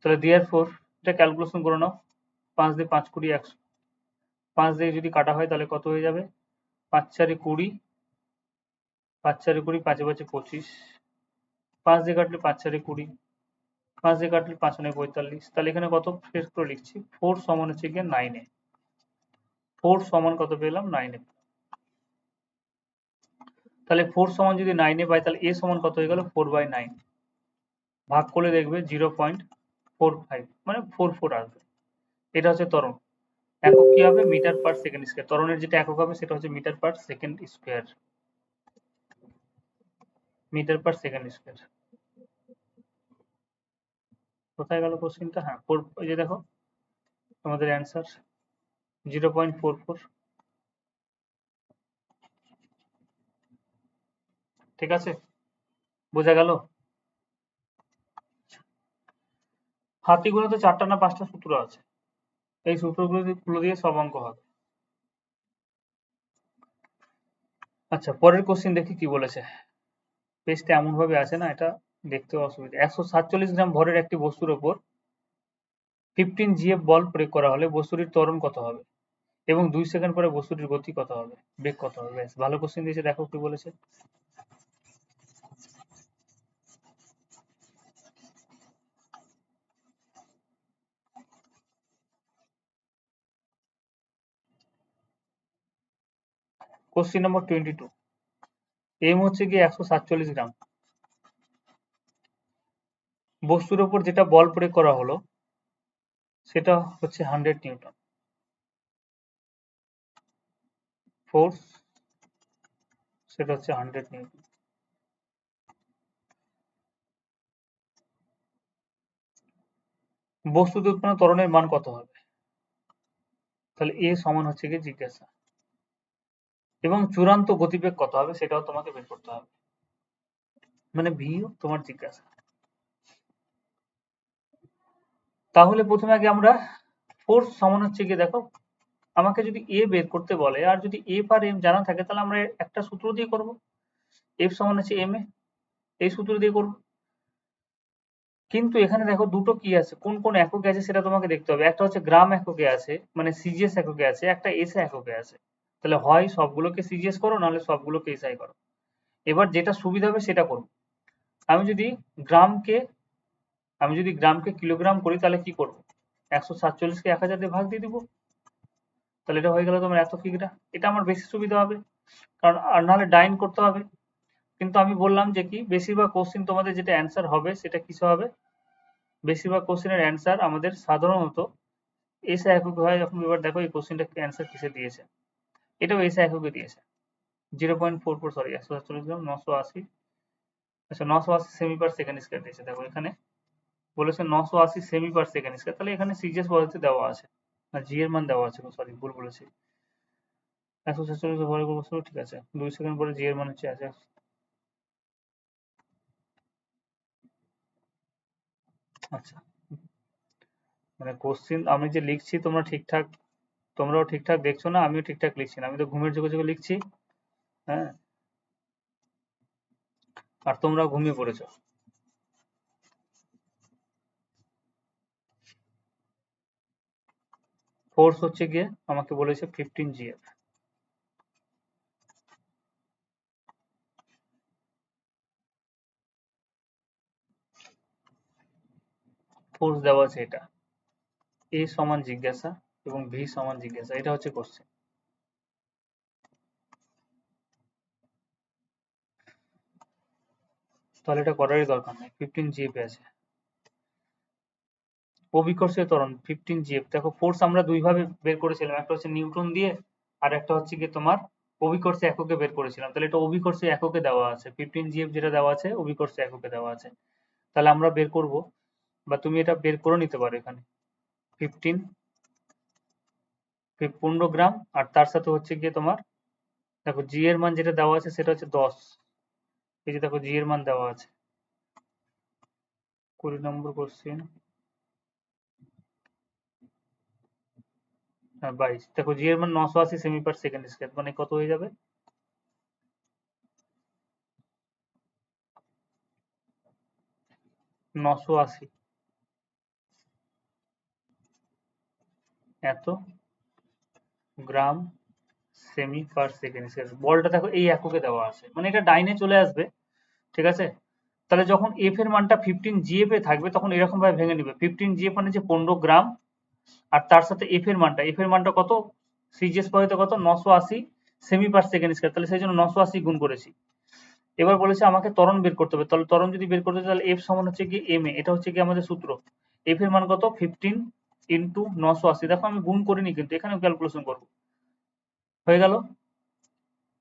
তাহলে দেয়ারফর এটা ক্যালকুলেশন করে নাও। 5 দিয়ে 5 20 100, 5 দিয়ে যদি কাটা হয় তাহলে কত হয়ে যাবে? 5 4 20, 5 4 20, 5 5 25, 5 দিয়ে কাটলে 5 4 20, 5 দিয়ে কাটলে 5 9 45। তাহলে এখানে কত শেষ করে লিখছি? 4 সমান হচ্ছে গিয়ে 9 এ। 4 সমান কত পেলাম? 9 এ। তাহলে 4 সমান যদি 9 এ পাই তাহলে এ সমান কত হয়ে গেল? 4/9। ভাগ করলে দেখবে 0.45 মানে 44 আসবে। এটা হচ্ছে ত্বরণ। একক কি হবে? Metre per second square. ত্বরণের যেটা একক হবে সেটা হচ্ছে metre per second square. Metre per second square. কোথায় গেল কোশ্চেনটা? হ্যাঁ, এই যে দেখো তোমাদের অ্যান্সার 0.44। ঠিক আছে, বোঝা গেল? হাতি গুলোতে 4টা না 5টা সূত্র আছে, এই সূত্রগুলো দিয়ে সব অঙ্ক হবে। আচ্ছা পরের কোশ্চেন দেখি কি বলেছে। পেজটা এমন ভাবে আছে না, এটা দেখতে অসুবিধা। 147 গ্রাম ভরের একটি বস্তুর ওপর 15 জিএফ বল প্রয়োগ করা হলে বস্তুটির ত্বরণ কত হবে এবং 2 সেকেন্ড পরে বস্তুটির গতি কত হবে, বেগ কত হবে? বেশ ভালো কোশ্চেন দিয়েছে, দেখো কি বলেছে। Question number 22। এম হচ্ছে গিয়ে 147 গ্রাম। বস্তুর ওপর যেটা বল প্রয়োগ করা হলো সেটা হচ্ছে 100 নিউটন। ফোর্স সেটা হচ্ছে 100 নিউটন। বস্তুতে উৎপন্ন ত্বরণের মান কত হবে? তাহলে এ সমান হচ্ছে গিয়ে জিজ্ঞাসা। এবং চূড়ান্ত গতিবেগ কত হবে সেটাও তোমাকে বের করতে হবে, মানে ভিও তোমার জিজ্ঞাসা। তাহলে প্রথমে আগে আমরা ফোর্স সমান হচ্ছে গিয়ে দেখো, আমাকে যদি এ বের করতে বলে আর যদি এফ আর এম জানা থাকে তাহলে আমরা একটা সূত্র দিয়ে করব, এফ সমান হচ্ছে এম এ, এই সূত্র দিয়ে করব। কিন্তু এখানে দেখো দুটো কি আছে, কোন কোন এককে আছে সেটা তোমাকে দেখতে হবে। একটা হচ্ছে গ্রাম এককে আছে, মানে সিজিএস এককে আছে, একটা এসআই এককে আছে। তাহলে হয় সবগুলোকে সিজিএস করো, নাহলে সবগুলোকে এসআই করো। এবার যেটা সুবিধা হবে সেটা করো। আমি যদি গ্রামকে কিলোগ্রাম করি তাহলে কি করব, 147কে 1000 দিয়ে ভাগ দিয়ে দিব, তাহলে এটা হয়ে গেল তোমার এত কিগ্রা। এটা আমার বেশি সুবিধা হবে, কারণ আর নাহলে ডাইন করতে হবে। কিন্তু আমি বললাম যে কি বেশিরভাগ কোশ্চিন তোমাদের যেটা অ্যান্সার হবে সেটা কিসে হবে, বেশিরভাগ কোশ্চেনের অ্যান্সার আমাদের সাধারণত এসআই এককে হয়। এখন এবার দেখো এই কোশ্চেনটা অ্যান্সার কিসে দিয়েছে, এটাও এসআই এককে দিয়েছে 0.44, সরি 147 গ্রাম 980, আচ্ছা 980 সেমি পার সেকেন্ড স্কয়ার দিয়েছে। দেখো এখানে বলেছে 980 সেমি পার সেকেন্ড স্কয়ার, তাহলে এখানে সিজিএস পদ্ধতি দেওয়া আছে, না জি এর মান দেওয়া আছে, সরি ভুল বলেছি। 147 ঘরে বসলো, ঠিক আছে, 2 সেকেন্ড পরে জি এর মান হচ্ছে আছে। আচ্ছা, মানে কোশ্চেন আমি যে লিখছি তোমরাও ঠিকঠাক দেখছো না, আমিও ঠিকঠাক লিখছি না, আমি তো ঘুমের চোখে চোখে লিখছি, হ্যাঁ, আর তোমরা ঘুমিয়ে পড়েছো। ফোর্স হচ্ছে গিয়ে আমাকে বলেছে 15 জিএফ, ফোর্স দেওয়া আছে এটা, এ সমান জিজ্ঞাসা এবং ভি সমান জিজ্ঞাসা, এটা হচ্ছে কোশ্চেন। তাহলে এটা করারই দরকার নেই, 15 জিএফ আছে। অভিকর্ষীয় ত্বরণ 15 জিএফ। দেখো ফোর্স আমরা দুই ভাবে বের করেছিলাম, একটা হচ্ছে নিউটন দিয়ে আর একটা হচ্ছে কি তোমার অভিকর্ষী এককে বের করেছিলাম। তাহলে এটা অভিকর্ষী এককে দেওয়া আছে, 15 জিএফ যেটা দেওয়া আছে অভিকর্ষী এককে দেওয়া আছে। তাহলে আমরা বের করব, বা তুমি এটা বের করে নিতে পারো এখানে 15 গ্রাম, আর তার সাথে হচ্ছে গিয়ে তোমার দেখো জি এর মান যেটা দেওয়া আছে সেটা হচ্ছে 10, এই যে দেখো জি এর মান দেওয়া আছে 20 নম্বর কোশ্চেন, হ্যাঁ 22। দেখো জি এর মান 980 সেমি পার সেকেন্ড স্কয়ার, মানে কত হয়ে যাবে, 980 এত গ্রাম সেমি পার সেকেন্ড স্কয়ার। বলটা দেখো এই এককে দেওয়া আছে, মানে এটা ডাইনে চলে আসবে, ঠিক আছে। তাহলে যখন এফ এর মানটা 15 জিএফ এ থাকবে তখন এরকম ভাবে ভেঙে নিবে, 15 জিএফ মানে যে 15 গ্রাম, আর তার সাথে এফ এর মানটা কত, সিজিএস পদ্ধতিতে কত 980 সেমি পার সেকেন্ড স্কয়ার, তাহলে সেই জন্য 980 গুণ করেছি। এবার বলেছে আমাকে ত্বরণ বের করতে হবে, তাহলে ত্বরণ যদি বের করতে হয় তাহলে এফ সমান হচ্ছে কি এম এ, এটা হচ্ছে কি আমাদের সূত্র। এফ এর মান কত 15 ইন্টু 980, দেখো আমি গুণ করিনি কিন্তু এখানেও ক্যালকুলেশন করবো, হয়ে গেল।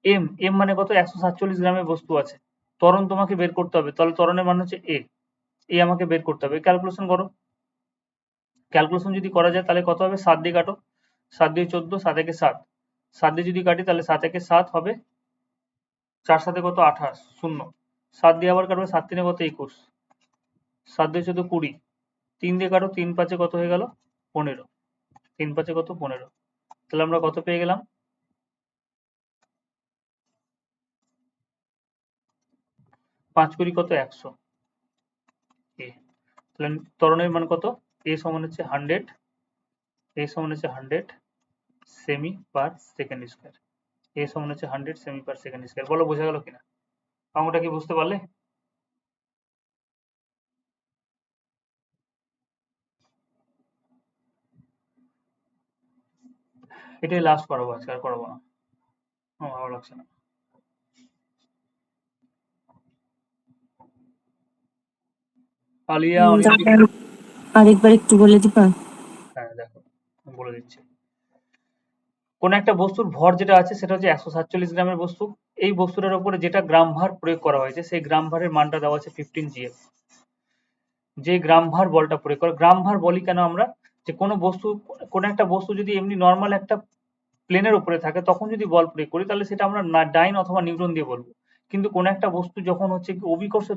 এম এম মানে কত 147 গ্রামের বস্তু আছে, ত্বরণ তোমাকে বের করতে হবে, তাহলে ত্বরণের মান হচ্ছে এ, এ আমাকে বের করতে হবে, ক্যালকুলেশন করো। ক্যালকুলেশন যদি করা যায় তাহলে কত হবে, 7 দিয়ে কাটো, 7 দিয়ে 14, 7 একে 7, 7 দিয়ে যদি কাটি তাহলে 7 একে 7 হবে, 4 সাথে কত 28, শূন্য, 7 দিয়ে আবার কাটবে, 7 তিনে কত 21, 7 দিয়ে 14 20, 3 দিয়ে কাটো, 3 5 কত হয়ে গেল 15, 3 5 কত 15, তাহলে আমরা কত পেয়ে গেলাম, 5 কুড়ি কত 100 এ। তাহলে ত্বরণের মান কত, এ সমান হচ্ছে 100, এ সমান হচ্ছে 100 সেমি পার সেকেন্ড স্কয়ার, এ সমান হচ্ছে 100 সেমি পার সেকেন্ড স্কয়ার। বলো বোঝা গেল কিনা, অঙ্কটা কি বুঝতে পারলে? এটাই লাস্ট করাবো আজকে, আর করাবো না, আমার ভালো লাগছে না। আলিয়া অলিম্পিক, আরেকবার একটু বলে দিবা? হ্যাঁ দেখো আমি বলে দিচ্ছি। কোন একটা বস্তুর ভর যেটা আছে সেটা হচ্ছে 147 গ্রামের বস্তু, এই বস্তুটার উপরে যেটা গ্রাম ভার প্রয়োগ করা হয়েছে সেই গ্রাম ভারের মানটা দেওয়া আছে 15 জিএফ। যে গ্রাম ভার বলটা প্রয়োগ করে, গ্রাম ভার বলি কেন আমরা, যে কোনো বস্তু, কোন একটা বস্তু যদি এমনি নর্মাল একটা প্লেনের উপরে থাকে তখন যদি বল প্রয়োগ করি তাহলে সেটা আমরা ডাইন অথবা নিউটন দিয়ে বলবো। কিন্তু কোনো একটা বস্তু যখন হচ্ছে কি অভিকর্ষ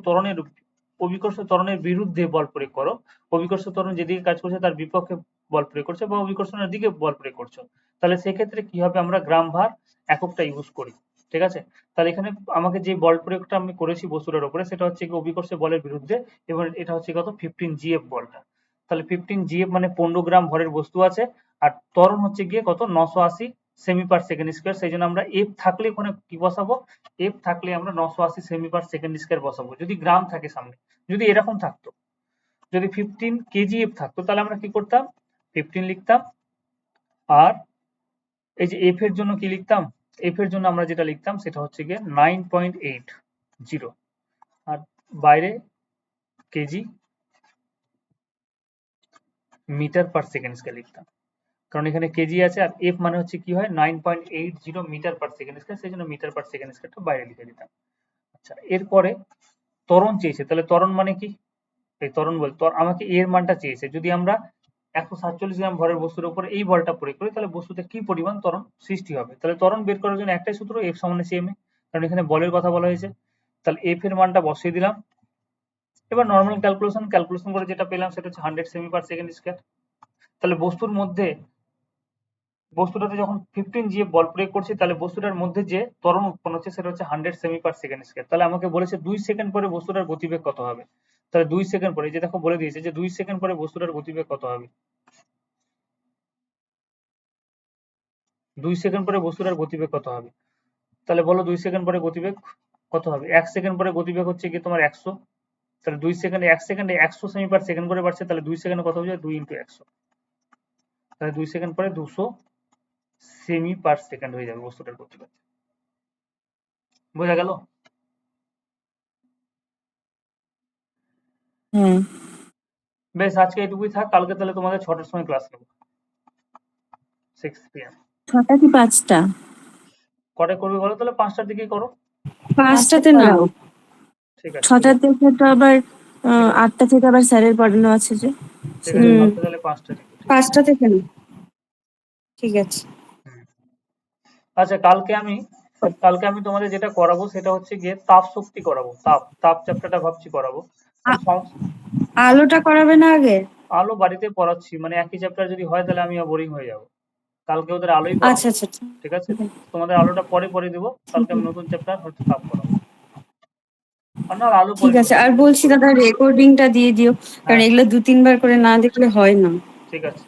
ত্বরণের বিরুদ্ধে বল প্রয়োগ করো, অভিকর্ষ ত্বরণ যেদিকে কাজ করছে তার বিপক্ষে বল প্রয়োগ করছে বা অভিকর্ষণের দিকে বল প্রয়োগ করছো, তাহলে সেক্ষেত্রে কি হবে, আমরা গ্রাম ভার এককটা ইউজ করি। ঠিক আছে, তাহলে এখানে আমাকে যে বল প্রয়োগটা আমি করেছি বস্তুটার উপরে সেটা হচ্ছে কি অভিকর্ষ বলের বিরুদ্ধে, এবং এটা হচ্ছে কত 15 GF বলটা। তাহলে 15 GF মানে 15 গ্রাম ভরের বস্তু আছে, আর ত্বরণ হচ্ছে গিয়ে কত 980 সেমি পার সেকেন্ড স্কয়ার। সেই জন্য আমরা এফ থাকলে ওখানে কি বসাবো, এফ থাকলে আমরা 980 সেমি পার সেকেন্ড স্কয়ার বসাবো যদি গ্রাম থাকে সামনে। যদি এরকম থাকতো, যদি 15 কেজিএফ থাকতো তাহলে আমরা কি করতাম, 15 লিখতাম, আর এই যে এফ এর জন্য কি লিখতাম, এফ এর জন্য আমরা যেটা লিখতাম সেটা হচ্ছে গিয়ে 9.80, আর বাইরে KG metre per second square লিখতাম, কারণ এখানে কেজি আছে আর এফ মানে হচ্ছে কি হয় 9.80 মিটার পার সেকেন্ড স্কয়ার, সেই জন্য মিটার পার সেকেন্ড স্কয়ারটা বাইরে লিখে দিতাম। আচ্ছা, এরপরে ত্বরণ চেয়েছে, তাহলে ত্বরণ মানে কি, এই ত্বরণ বল আমাকে এর মানটা চেয়েছে, যদি আমরা 147 গ্রাম ভরের বস্তুর উপর এই বলটা প্রয়োগ করি তাহলে বস্তুতে কি পরিমাণ ত্বরণ সৃষ্টি হবে। তাহলে ত্বরণ বের করার জন্য একটাই সূত্র, এফ সমান সিএমএ, কারণ এখানে বলের কথা বলা হয়েছে। তাহলে এফ এর মানটা বসিয়ে দিলাম। এবার নর্মাল ক্যালকুলেশন করে যেটা পেলাম সেটা হচ্ছে 100 সেমি পার সেকেন্ড স্কয়ার। তাহলে বস্তুটাতে যখন 15 GF বল প্রয়োগ করছি তাহলে বস্তুটার মধ্যে যে ত্বরণ উৎপন্ন হচ্ছে সেটা হচ্ছে 100 সেমি পার সেকেন্ড স্কয়ার। তাহলে আমাকে বলেছে 2 সেকেন্ড পরে বস্তুটার গতিবেগ কত হবে। তাহলে 2 সেকেন্ড পরে, এই যে দেখো বলে দিয়েছে যে 2 সেকেন্ড পরে বস্তুটার গতিবেগ কত হবে। 2 সেকেন্ড পরে বস্তুটার গতিবেগ কত হবে, তাহলে বলো 2 সেকেন্ড পরে গতিবেগ কত হবে। 1 সেকেন্ড পরে গতিবেগ হচ্ছে কি তোমার 100, তাহলে 2 সেকেন্ডে 1 সেকেন্ডে 100 সেমি পার সেকেন্ড করে বাড়ছে, তাহলে 2 সেকেন্ডে কত হয়ে যায় 2 × 100, তাহলে 2 সেকেন্ড পরে 200 সেমি পার সেকেন্ড হয়ে যাবে বস্তুটার গতিবেগ। বোঝা গেল? হ্যাঁ। বেশ, আজকে এটুকুই থাক, কালকে তাহলে তোমাদের 6টার সময় ক্লাস নেব, 6 PM। 6টা কি 5টা? কটায় করবে বলো, তাহলে 5টার দিকেই করো। 5টাতে না, করাও। ঠিক আছে, 6টা থেকে তো আবার 8টা থেকে আবার স্যারের পড়ানো আছে যে, ঠিক আছে, সেজন্য। কালকে তাহলে 5টা থেকে। 5টা থেকে না, ঠিক আছে। আচ্ছা, কালকে আমি তোমাদের যেটা করাবো সেটা হচ্ছে গিয়ে তাপ শক্তি করাবো, তাপ চ্যাপ্টারটা ভাবছি করাবো। আলোটা করাবে না আগে? আলো বাড়িতে পড়াচ্ছি, মানে একই চ্যাপ্টার যদি হয় তাহলে আমি বোরিং হয়ে যাব। কালকে ওদের আলোই পড়াবো, আচ্ছা আচ্ছা আচ্ছা। ঠিক আছে, তোমাদের আলোটা পরে দেবো। কালকে আমি নতুন চ্যাপ্টার হচ্ছে তাপ করাবো, আর না আলো ঠিক পরে আছে, আর বলছি দাদা রেকর্ডিংটা দিয়ে দিও, কারণ হ্যাঁ, এগুলো 2-3 বার করে না দেখলে হয় না। ঠিক আছে।